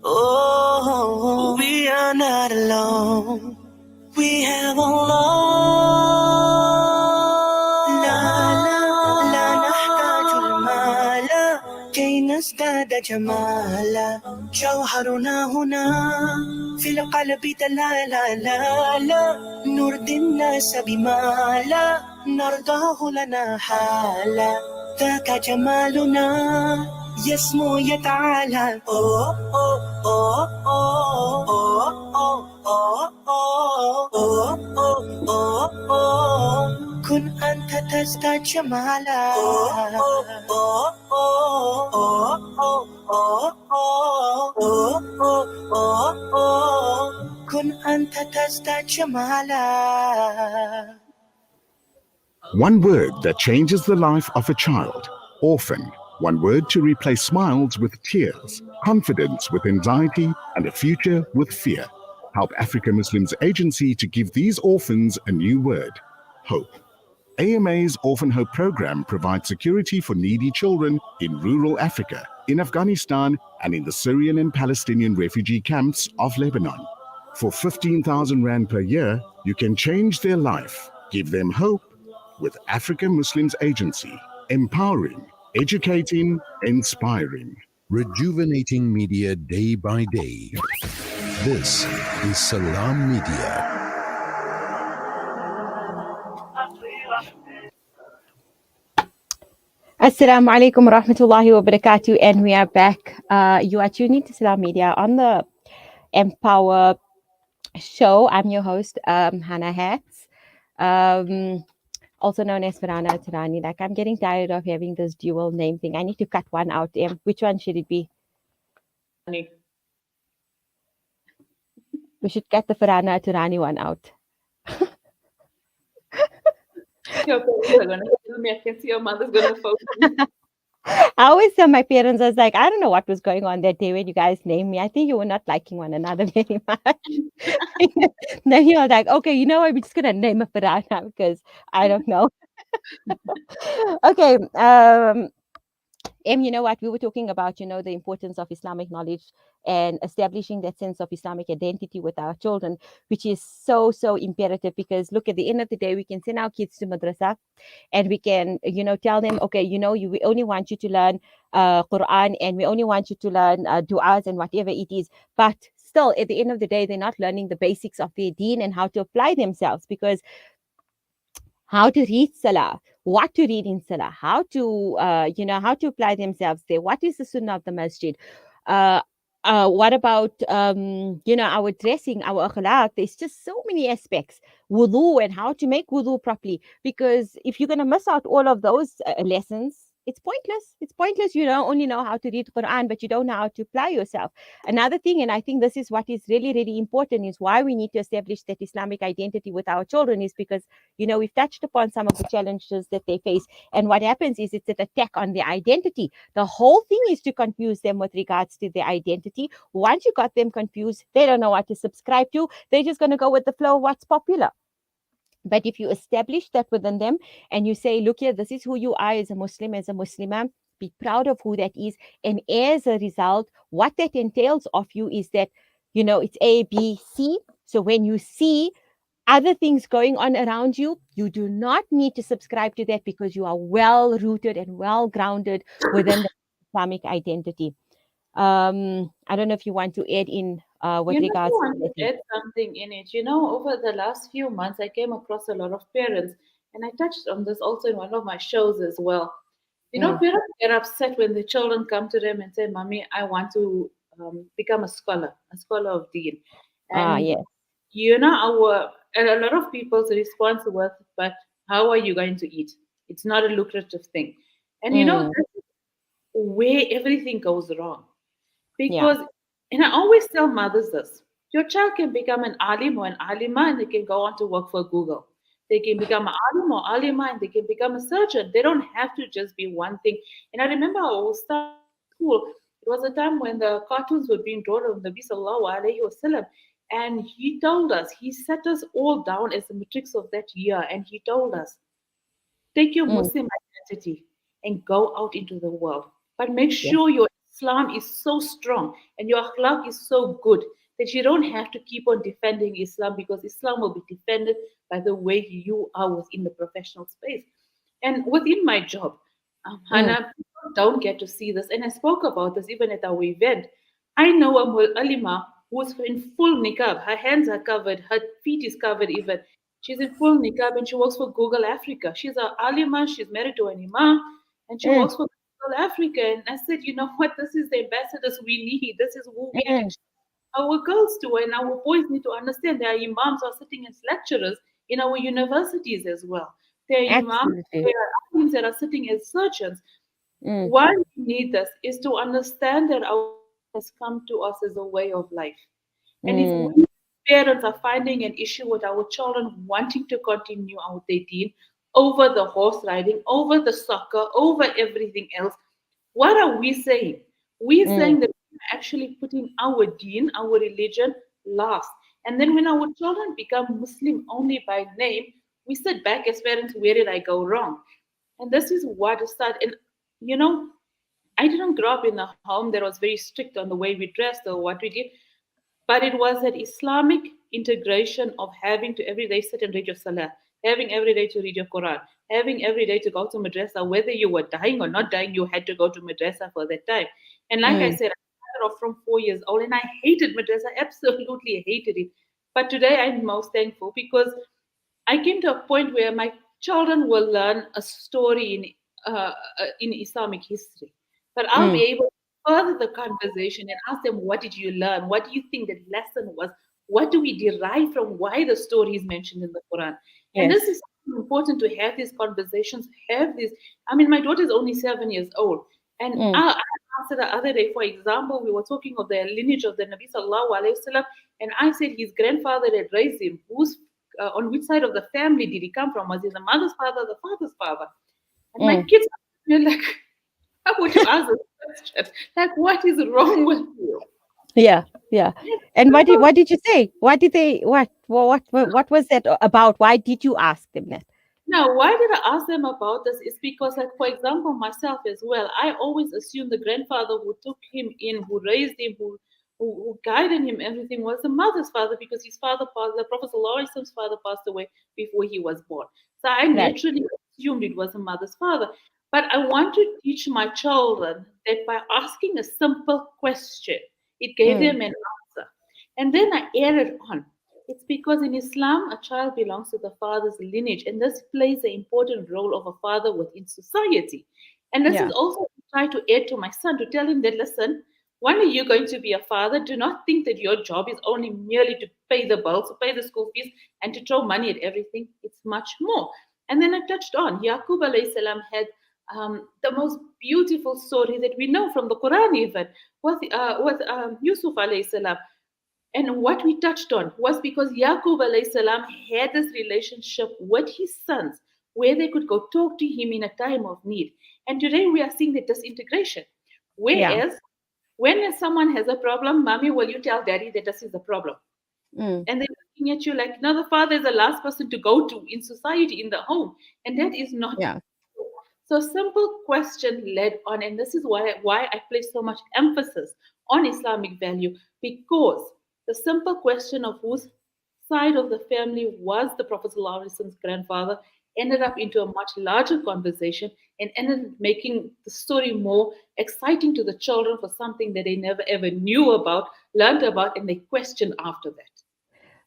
Oh, we are not alone. We have Allah. لا لا لا نحتاج المال كي نزداد جمالا. جوهرنا هنا في القلب لا لا لا لا. نرضي الناس بما لا نرضاه لنا حالا. ذاك جمالنا يسمو يتعالى. أوه أوه أوه أوه أوه أوه أوه أوه. كن أنت تزداد جمالا. أوه أوه أوه أوه أوه أوه أوه. كن أنت تزداد جمالا. One word that changes the life of a child. Orphan. One word to replace smiles with tears, confidence with anxiety, and a future with fear. Help Africa Muslims Agency to give these orphans a new word. Hope. AMA's Orphan Hope program provides security for needy children in rural Africa, in Afghanistan, and in the Syrian and Palestinian refugee camps of Lebanon. For 15,000 Rand per year, you can change their life, give them hope, with Africa Muslims Agency, empowering, educating, inspiring. Rejuvenating media day by day. This is Salam Media. Assalamu alaikum wa rahmatullahi wa barakatuh, and we are back. You are tuning to Salam Media on the Empower Show. I'm your host, Hannah Hats, also known as Farhana Hathurani. Like, I'm getting tired of having this dual name thing. I need to cut one out. Which one should it be? We should cut the Farhana Hathurani one out. Your parents are going to kill me. I can see your mother's going to focus me. I always tell my parents, I was like, I don't know what was going on that day when you guys named me. I think you were not liking one another very much. Then you're like, okay, you know what? We're just going to name it Farhana because I don't know. Okay. You know what? We were talking about, the importance of Islamic knowledge and establishing that sense of Islamic identity with our children, which is so, so imperative because, look, at the end of the day, we can send our kids to madrasa and we can, tell them, okay, we only want you to learn Quran and we only want you to learn du'as and whatever it is. But still, at the end of the day, they're not learning the basics of their deen and how to apply themselves, because how to read salah, what to read in salah, how to how to apply themselves there, what is the sunnah of the masjid, what about our dressing, our akhlaq. There's just so many aspects, wudu, and how to make wudu properly, because if you're going to miss out all of those lessons, it's pointless. You don't only know how to read Quran, but you don't know how to apply yourself. Another thing, and I think this is what is really, really important, is why we need to establish that Islamic identity with our children, is because, we've touched upon some of the challenges that they face. And what happens is it's an attack on their identity. The whole thing is to confuse them with regards to their identity. Once you got them confused, they don't know what to subscribe to. They're just going to go with the flow of what's popular. But if you establish that within them and you say, look here, this is who you are as a Muslim, as a Muslimah, be proud of who that is. And as a result, what that entails of you is that, it's A, B, C. So when you see other things going on around you, you do not need to subscribe to that because you are well rooted and well grounded within the Islamic identity. I don't know if you want to add in with You know, I regards to want that. to add something in it. You know, over the last few months, I came across a lot of parents, and I touched on this also in one of my shows as well. You know, parents get upset when the children come to them and say, "Mommy, I want to become a scholar of Deen." And Yes. and a lot of people's response was, "But how are you going to eat? It's not a lucrative thing." And that's where everything goes wrong. Yeah. Because, and I always tell mothers this, your child can become an alim or an alima and they can go on to work for Google. They can become an alim or alima and they can become a surgeon. They don't have to just be one thing. And I remember I was starting school. It was a time when the cartoons were being drawn of Nabi Sallallahu Alaihi Wasallam. And he told us, he set us all down as the matrix of that year. And he told us, take your Muslim identity and go out into the world. But make sure your Islam is so strong and your akhlaq is so good that you don't have to keep on defending Islam because Islam will be defended by the way you are within the professional space. And within my job, Hannah, people don't get to see this. And I spoke about this even at our event. I know a Alima who's in full niqab. Her hands are covered, her feet is covered even. She's in full niqab and she works for Google Africa. She's a Alima, she's married to an Imam, and she works for Google Africa. And I said, you know what, this is the ambassadors we need. This is who we teach our girls to, and our boys need to understand there are imams who are sitting as lecturers in our universities as well. There are imams, Absolutely. there are imams that are sitting as surgeons. Mm. Why we need this is to understand that our has come to us as a way of life. And if Mm. we parents are finding an issue with our children wanting to continue our dating over the horse riding, over the soccer, over everything else, what are we saying? We're saying that we're actually putting our deen, our religion last. And then when our children become Muslim only by name, we sit back as parents, where did I go wrong? And this is what started. And you know, I didn't grow up in a home that was very strict on the way we dressed or what we did, but it was that Islamic integration of having to every day sit and read your salah, having every day to read your Quran, having every day to go to madrasa, whether you were dying or not dying, you had to go to madrasa for that time. And like I said, I started off from 4 years old and I hated madrasa, absolutely hated it. But today I'm most thankful because I came to a point where my children will learn a story in Islamic history, but I'll be able to further the conversation and ask them, "What did you learn? What do you think the lesson was? What do we derive from why the story is mentioned in the Quran?" And this is important to have these conversations. Have this. I mean, my daughter is only 7 years old, and I asked her the other day, for example, we were talking of the lineage of the Nabi Sallallahu Alaihi Wasallam, and I said his grandfather had raised him. Who's on which side of the family did he come from? Was he the mother's father, the father's father? And my kids are like, how would you ask this question? Like, what is wrong with you? Yeah, yeah. And what did you say? What did they what was that about? Why did you ask them that? Now, why did I ask them about this? Is because, like, for example, myself as well, I always assumed the grandfather who took him in, who raised him, who guided him, everything was the mother's father because his father passed, the Prophet Prophet's father passed away before he was born. So I Right. naturally assumed it was the mother's father. But I want to teach my children that by asking a simple question, it gave them an answer. And then I added on. It's because in Islam, a child belongs to the father's lineage, and this plays an important role of a father within society. And this is Yeah. also try to add to my son to tell him that, listen, when are you going to be a father? Do not think that your job is only merely to pay the bills, to pay the school fees, and to throw money at everything. It's much more. And then I touched on Yaqub alayhi salam had the most beautiful story that we know from the Quran, even with Yusuf alayhi salam. And what we touched on was because Yaqub alayhi salam had this relationship with his sons where they could go talk to him in a time of need. And today we are seeing the disintegration. Yeah. Whereas when someone has a problem, mommy, will you tell daddy that this is the problem? And they're looking at you like, no, the father is the last person to go to in society, in the home. And that is not. Yeah. So a simple question led on, and this is why I place so much emphasis on Islamic value, because the simple question of whose side of the family was the Prophet ﷺ's grandfather ended up into a much larger conversation and ended up making the story more exciting to the children for something that they never ever knew about, learned about, and they questioned after that.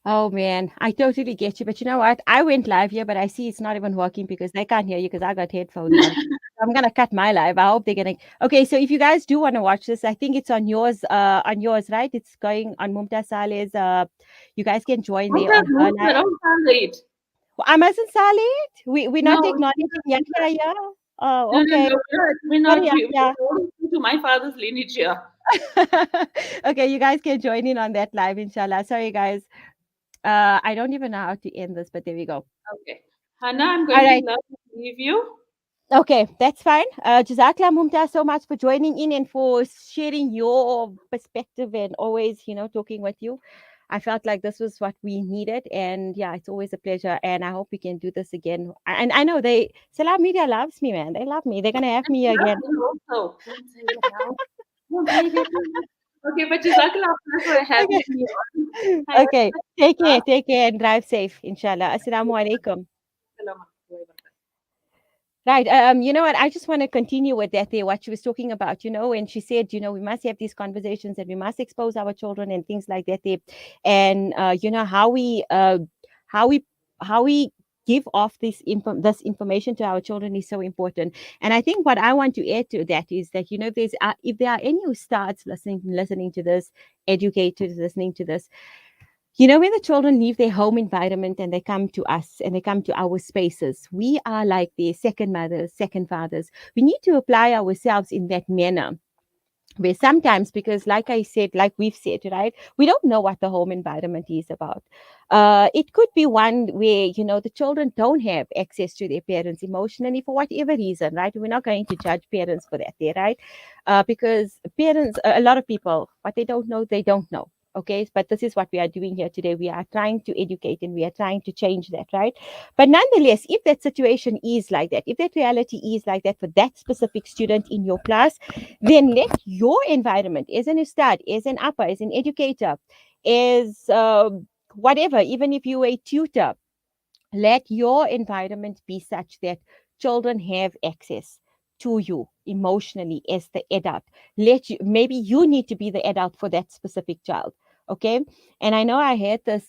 Oh man, I totally get you. But you know what? I went live here, but I see it's not even working because they can't hear you because I got headphones on. I'm gonna cut my live. I hope they're gonna. Okay, so if you guys do want to watch this, I think it's on yours, right? It's going on Mumtaz Saleh's. You guys can join there Mumtaz on her Moosa, live. don't translate. Well, I mustn't Saleh. We're No, not acknowledging Yahya, yeah. Oh, no, no, okay. no. We're Sorry, not. Yahya. We're holding to my father's lineage here. Okay, you guys can join in on that live, inshallah. Sorry, guys. I don't even know how to end this, but there we go. Okay. Hannah, I'm All going to right. leave you. Okay, that's fine. Jazakallah Mumtaz so much for joining in and for sharing your perspective and always, talking with you. I felt like this was what we needed. And yeah, it's always a pleasure. And I hope we can do this again. And I know Salam Media loves me, man. They love me. They're going to have me again. Also, don't say it loud. Don't say it loud. Okay, but Jazakallah for having me on. Okay, take care and drive safe, inshallah. Assalamu alaikum. Right. You know what? I just want to continue with that there, what she was talking about, and she said, we must have these conversations and we must expose our children and things like that there. And how we give off this information to our children is so important. And I think what I want to add to that is that, if there are any who starts listening to this, educators listening to this, when the children leave their home environment and they come to us and they come to our spaces, we are like their second mothers, second fathers. We need to apply ourselves in that manner. Where sometimes, because like I said, like we've said, right, we don't know what the home environment is about. It could be one where, the children don't have access to their parents emotionally for whatever reason, right? We're not going to judge parents for that there, right? Because parents, a lot of people, what they don't know, they don't know. Okay, but this is what we are doing here today. We are trying to educate and we are trying to change that, right? But nonetheless, if that situation is like that, if that reality is like that for that specific student in your class, then let your environment as an ustad, as an upper, as an educator, as whatever, even if you are a tutor, let your environment be such that children have access to you emotionally as the adult. Maybe you need to be the adult for that specific child. Okay. And I know I had this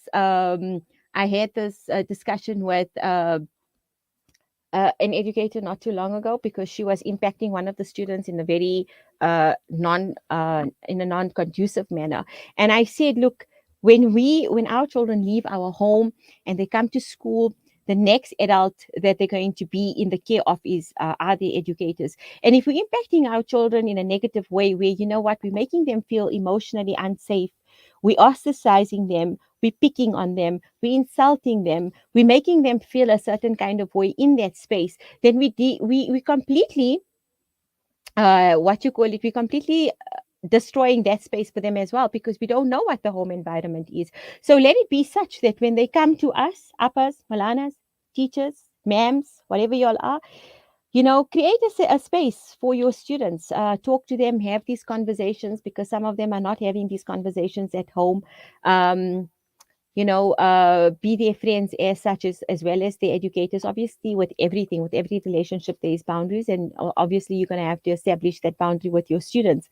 discussion with an educator not too long ago because she was impacting one of the students in a very non-conducive manner. And I said, look, when our children leave our home and they come to school, the next adult that they're going to be in the care of are the educators. And if we're impacting our children in a negative way, where we're making them feel emotionally unsafe, we're ostracizing them, we're picking on them, we're insulting them, we're making them feel a certain kind of way in that space, then we completely we completely destroying that space for them as well, because we don't know what the home environment is. So let it be such that when they come to us, uppers, malanas, teachers, ma'ams, whatever you all are, create a space for your students. Talk to them, have these conversations, because some of them are not having these conversations at home. Be their friends as such, as well as the educators. Obviously, with everything, with every relationship, there is boundaries, and obviously you're going to have to establish that boundary with your students.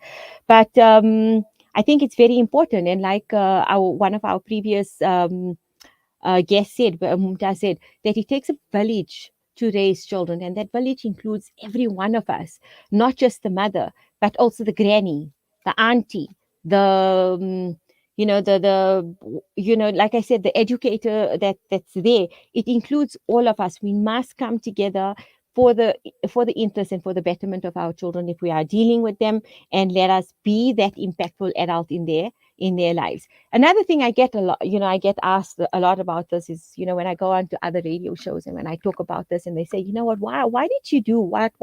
But I think it's very important, and like one of our previous guest said, Mumtaz said, that it takes a village to raise children, and that village includes every one of us, not just the mother, but also the granny, the auntie, the like I said, the educator that's there. It includes all of us. We must come together for the interest and for the betterment of our children if we are dealing with them, and let us be that impactful adult in their lives. Another thing I get a lot, I get asked a lot about this is, when I go on to other radio shows and when I talk about this, and they say, why did you do what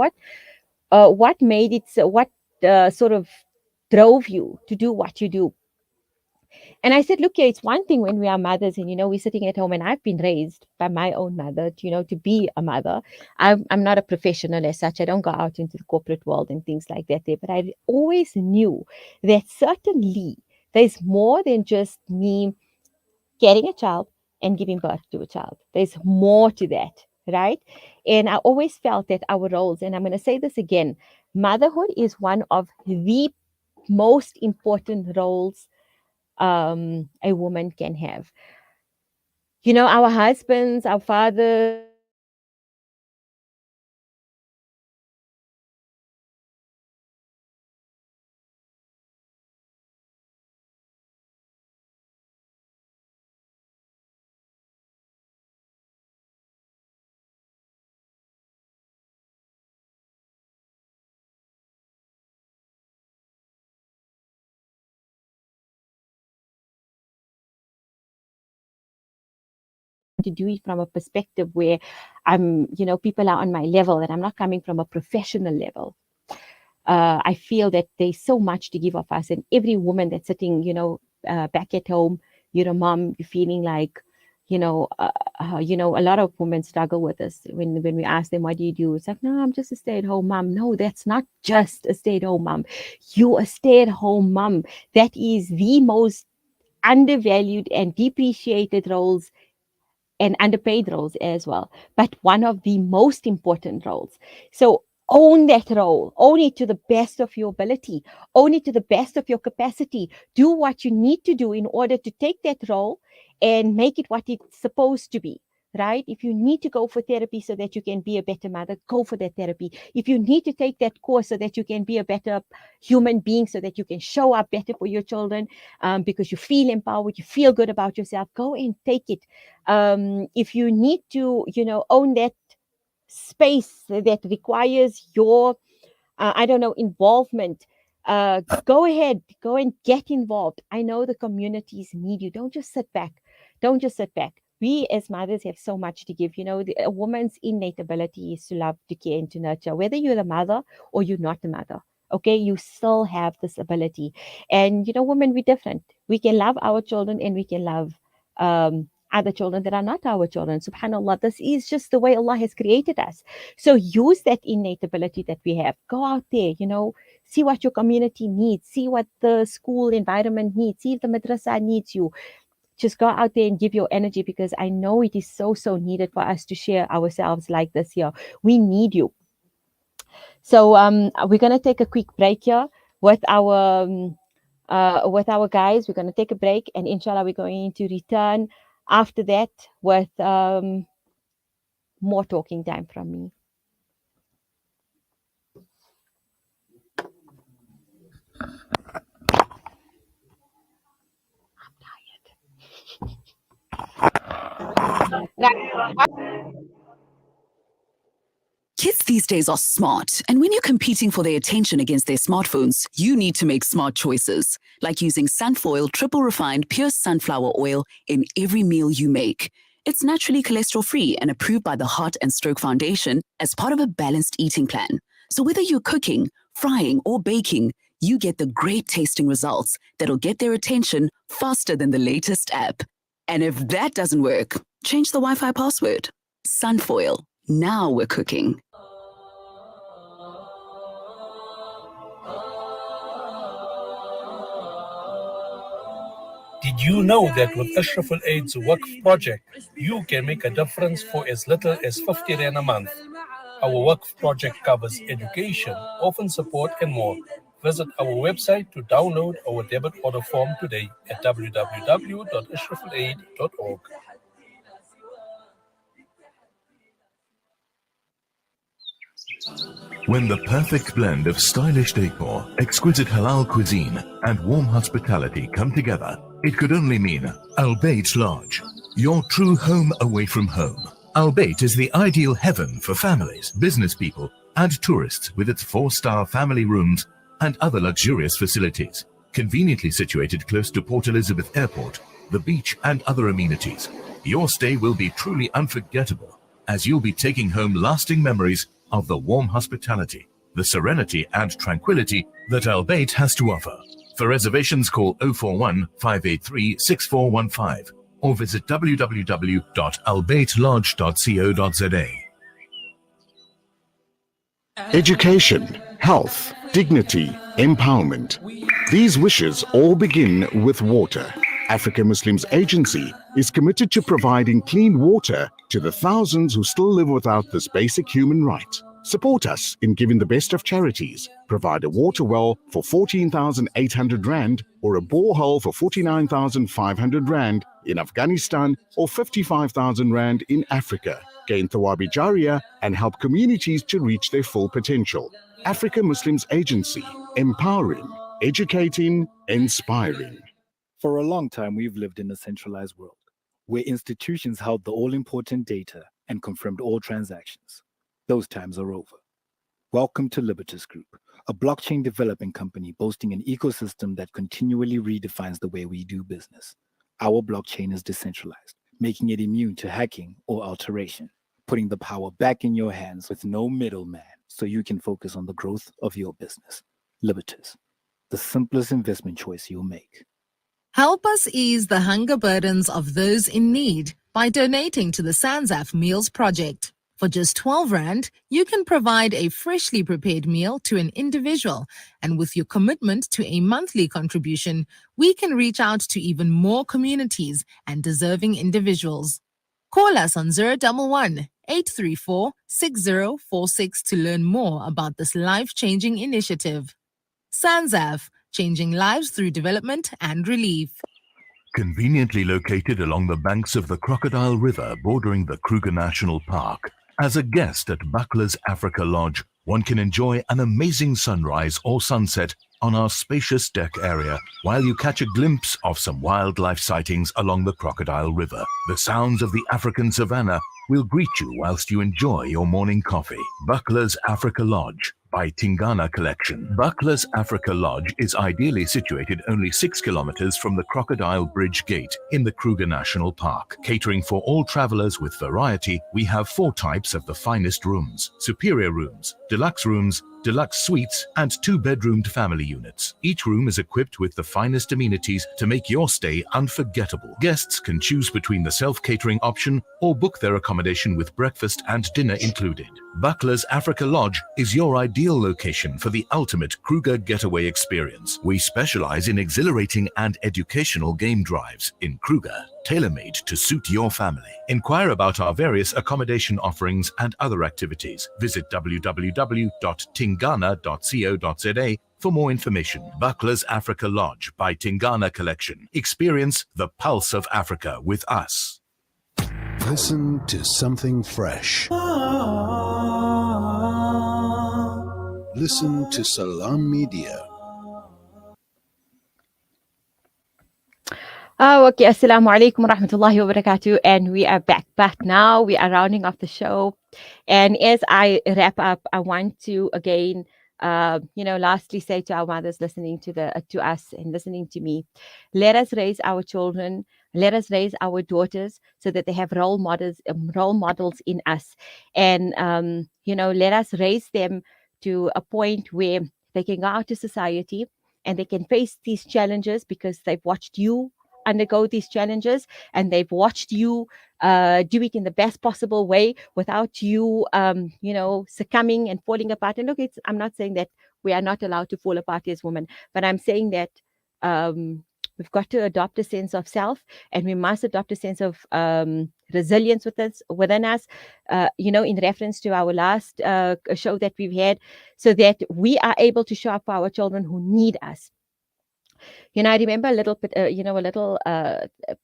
made it so, what sort of drove you to do what you do? And I said, look here, it's one thing when we are mothers and, we're sitting at home, and I've been raised by my own mother, to be a mother. I'm not a professional as such. I don't go out into the corporate world and things like that there, but I always knew that certainly there's more than just me getting a child and giving birth to a child. There's more to that, right? And I always felt that our roles, and I'm going to say this again, motherhood is one of the most important roles a woman can have. Our husbands, our fathers, to do it from a perspective where people are on my level, and I'm not coming from a professional level. I feel that there's so much to give of us, and every woman that's sitting, back at home, you're a mom, you're feeling like, a lot of women struggle with this. When we ask them, what do you do? It's like, no, I'm just a stay-at-home mom. No, that's not just a stay-at-home mom. You're a stay-at-home mom. That is the most undervalued and depreciated roles, and underpaid roles as well, but one of the most important roles. So own that role, own it to the best of your ability, own it to the best of your capacity. Do what you need to do in order to take that role and make it what it's supposed to be. Right? If you need to go for therapy so that you can be a better mother, go for that therapy. If you need to take that course so that you can be a better human being, so that you can show up better for your children, because you feel empowered, you feel good about yourself, go and take it. If you need to, own that space that requires your, involvement, go ahead, go and get involved. I know the communities need you. Don't just sit back. Don't just sit back. We as mothers have so much to give. A woman's innate ability is to love, to care, and to nurture. Whether you're the mother or you're not the mother, okay, you still have this ability. And women, we're different. We can love our children, and we can love other children that are not our children. Subhanallah, this is just the way Allah has created us. So use that innate ability that we have. Go out there, see what your community needs, see what the school environment needs, see if the madrasa needs you. Just go out there and give your energy, because I know it is so, so needed for us to share ourselves like this here. We need you. So we're going to take a quick break here with our guys. We're going to take a break, and inshallah, we're going to return after that with more talking time from me. Kids these days are smart, and when you're competing for their attention against their smartphones, you need to make smart choices, like using Sunfoil triple refined pure sunflower oil in every meal you make. It's naturally cholesterol-free and approved by the Heart and Stroke Foundation as part of a balanced eating plan. So whether you're cooking, frying, or baking, you get the great tasting results that'll get their attention faster than the latest app. And if that doesn't work, change the Wi-Fi password. Sunfoil. Now we're cooking. Did you know that with Ashraf Al-Aid's Waqf project, you can make a difference for as little as 50 Rand a month? Our Waqf project covers education, orphan support, and more. Visit our website to download our debit order form today at www.ashrafalaid.org. When the perfect blend of stylish decor, exquisite halal cuisine, and warm hospitality come together, it could only mean Al Bayt Lodge, your true home away from home. Al Bayt is the ideal heaven for families, business people, and tourists, with its 4-star family rooms and other luxurious facilities. Conveniently situated close to Port Elizabeth Airport, the beach, and other amenities, your stay will be truly unforgettable, as you'll be taking home lasting memories of the warm hospitality, the serenity and tranquility that Al Bayt has to offer. For reservations, call 041 583 6415 or visit www.albaitlodge.co.za. Education, health, dignity, empowerment. These wishes all begin with water. Africa Muslims Agency is committed to providing clean water to the thousands who still live without this basic human right. Support us in giving the best of charities. Provide a water well for 14,800 Rand or a borehole for 49,500 Rand in Afghanistan or 55,000 Rand in Africa. Gain Thawabi Jariya and help communities to reach their full potential. Africa Muslims Agency, empowering, educating, inspiring. For a long time, we've lived in a centralized world where institutions held the all-important data and confirmed all transactions. Those times are over. Welcome to Libertas Group, a blockchain development company boasting an ecosystem that continually redefines the way we do business. Our blockchain is decentralized, making it immune to hacking or alteration, putting the power back in your hands with no middleman so you can focus on the growth of your business. Libertas, the simplest investment choice you'll make. Help us ease the hunger burdens of those in need by donating to the Sanzaf Meals Project. For just 12 Rand, you can provide a freshly prepared meal to an individual, and with your commitment to a monthly contribution, we can reach out to even more communities and deserving individuals. Call us on 011 834 6046 to learn more about this life-changing initiative. Sanzaf, changing lives through development and relief. Conveniently located along the banks of the Crocodile River bordering the Kruger National Park, as a guest at Buckler's Africa Lodge, one can enjoy an amazing sunrise or sunset on our spacious deck area while you catch a glimpse of some wildlife sightings along the Crocodile River. The sounds of the African savannah will greet you whilst you enjoy your morning coffee. Buckler's Africa Lodge by Tingana Collection. Buckler's Africa Lodge is ideally situated only 6 kilometers from the Crocodile Bridge Gate in the Kruger National Park. Catering for all travelers with variety, we have 4 types of the finest rooms: superior rooms, deluxe suites, and 2-bedroomed family units. Each room is equipped with the finest amenities to make your stay unforgettable. Guests can choose between the self-catering option or book their accommodation with breakfast and dinner included. Buckler's Africa Lodge is your ideal location for the ultimate Kruger getaway experience. We specialize in exhilarating and educational game drives in Kruger, tailor-made to suit your family. Inquire about our various accommodation offerings and other activities. Visit www.tingana.co.za for more information. Buckler's Africa Lodge by Tingana Collection. Experience the pulse of Africa with us. Listen to something fresh. Listen to Salam Media. Oh, okay. Assalamu alaikum wa rahmatullahi wa barakatuh. And we are back. But now we are rounding off the show. And as I wrap up, I want to again, lastly say to our mothers listening to us and listening to me, let us raise our children, let us raise our daughters so that they have role models in us. And, let us raise them to a point where they can go out to society and they can face these challenges because they've watched you undergo these challenges and they've watched you do it in the best possible way without you succumbing and falling apart. And look, I'm not saying that we are not allowed to fall apart as women, but I'm saying that we've got to adopt a sense of self, and we must adopt a sense of resilience within us, in reference to our last show that we've had, so that we are able to show up for our children who need us. I remember a little bit,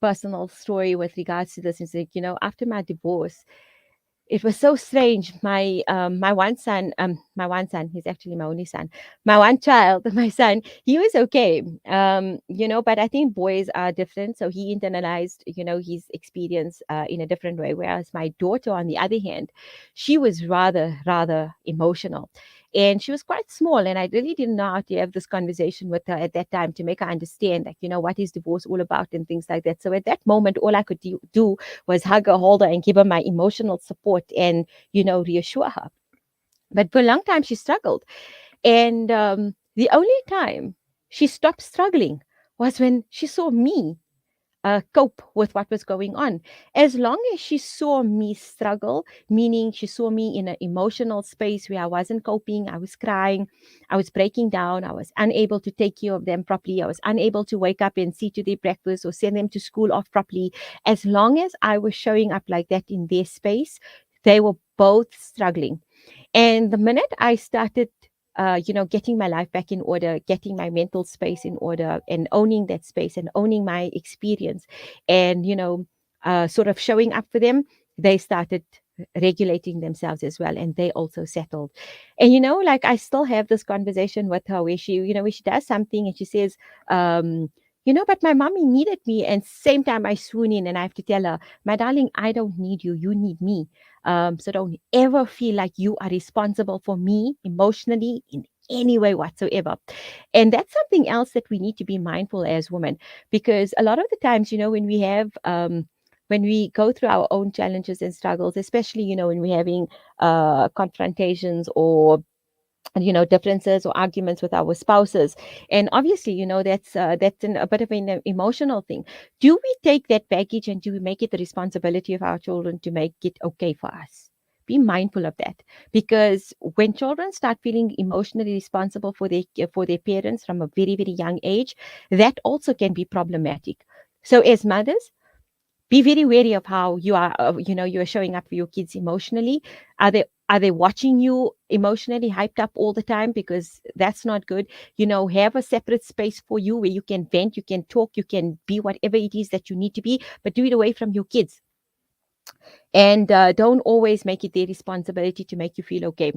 personal story with regards to this. It's like, after my divorce, it was so strange. My one son, he's actually my only son. My one child, my son, he was okay, but I think boys are different. So he internalized, his experience in a different way. Whereas my daughter, on the other hand, she was rather emotional. And she was quite small, and I really didn't know how to have this conversation with her at that time to make her understand, what is divorce all about and things like that. So at that moment, all I could do was hug her, hold her, and give her my emotional support and, reassure her. But for a long time, she struggled. And the only time she stopped struggling was when she saw me cope with what was going on. As long as she saw me struggle, meaning she saw me in an emotional space where I wasn't coping, I was crying, I was breaking down, I was unable to take care of them properly, I was unable to wake up and see to their breakfast or send them to school off properly. As long as I was showing up like that in their space, they were both struggling. And the minute I started, getting my life back in order, getting my mental space in order, and owning that space and owning my experience, and sort of showing up for them, they started regulating themselves as well, and they also settled. And like I still have this conversation with her where where she does something and she says, but my mommy needed me, and same time I swoon in and I have to tell her, my darling, I don't need you, you need me. So don't ever feel like you are responsible for me emotionally in any way whatsoever. And that's something else that we need to be mindful as women, because a lot of the times, when we have when we go through our own challenges and struggles, especially when we're having confrontations or differences or arguments with our spouses, and obviously that's a bit of an emotional thing. Do we take that baggage and do we make it the responsibility of our children to make it okay for us? Be mindful of that, because when children start feeling emotionally responsible for their parents from a very, very young age, that also can be problematic. So as mothers, be very wary of how you are you are showing up for your kids emotionally. Are they watching you emotionally hyped up all the time? Because that's not good. Have a separate space for you where you can vent, you can talk, you can be whatever it is that you need to be, but do it away from your kids. And don't always make it their responsibility to make you feel okay.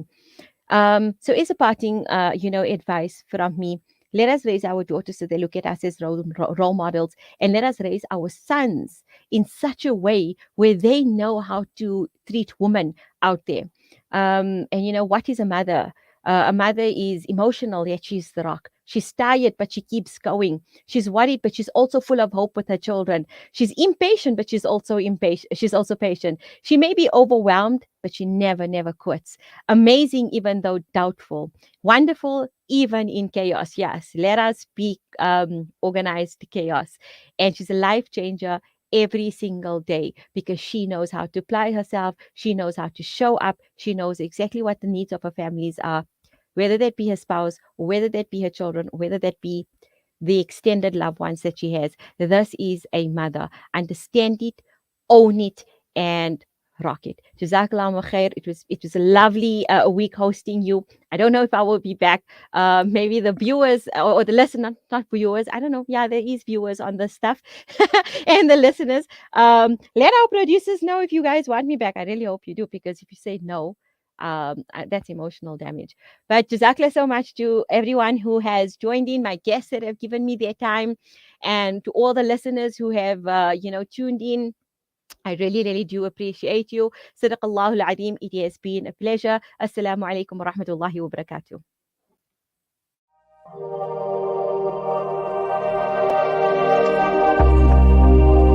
So as a parting, advice from me, let us raise our daughters so they look at us as role models, and let us raise our sons in such a way where they know how to treat women out there. And what is a mother? A mother is emotional, yet she's the rock. She's tired, but she keeps going. She's worried, but she's also full of hope with her children. She's impatient, but she's also impatient. She's also patient. She may be overwhelmed, but she never, never quits. Amazing, even though doubtful. Wonderful, even in chaos. Yes, let us be organized chaos. And she's a life changer every single day, because she knows how to apply herself. She knows how to show up. She knows exactly what the needs of her families are, whether that be her spouse, or whether that be her children, or whether that be the extended loved ones that she has. This is a mother. Understand it, own it, and rock it. Jazakallah khair. It was a lovely week hosting you. I don't know if I will be back. Maybe the viewers or the listeners, not viewers. I don't know. Yeah, there is viewers on this stuff, and the listeners. Let our producers know if you guys want me back. I really hope you do, because if you say no, that's emotional damage. But jazakallah so much to everyone who has joined in, my guests that have given me their time, and to all the listeners who have tuned in. I really, really do appreciate you. Sadaqallahu al-Adim. It has been a pleasure. Assalamu alaikum wa rahmatullahi wa barakatuh.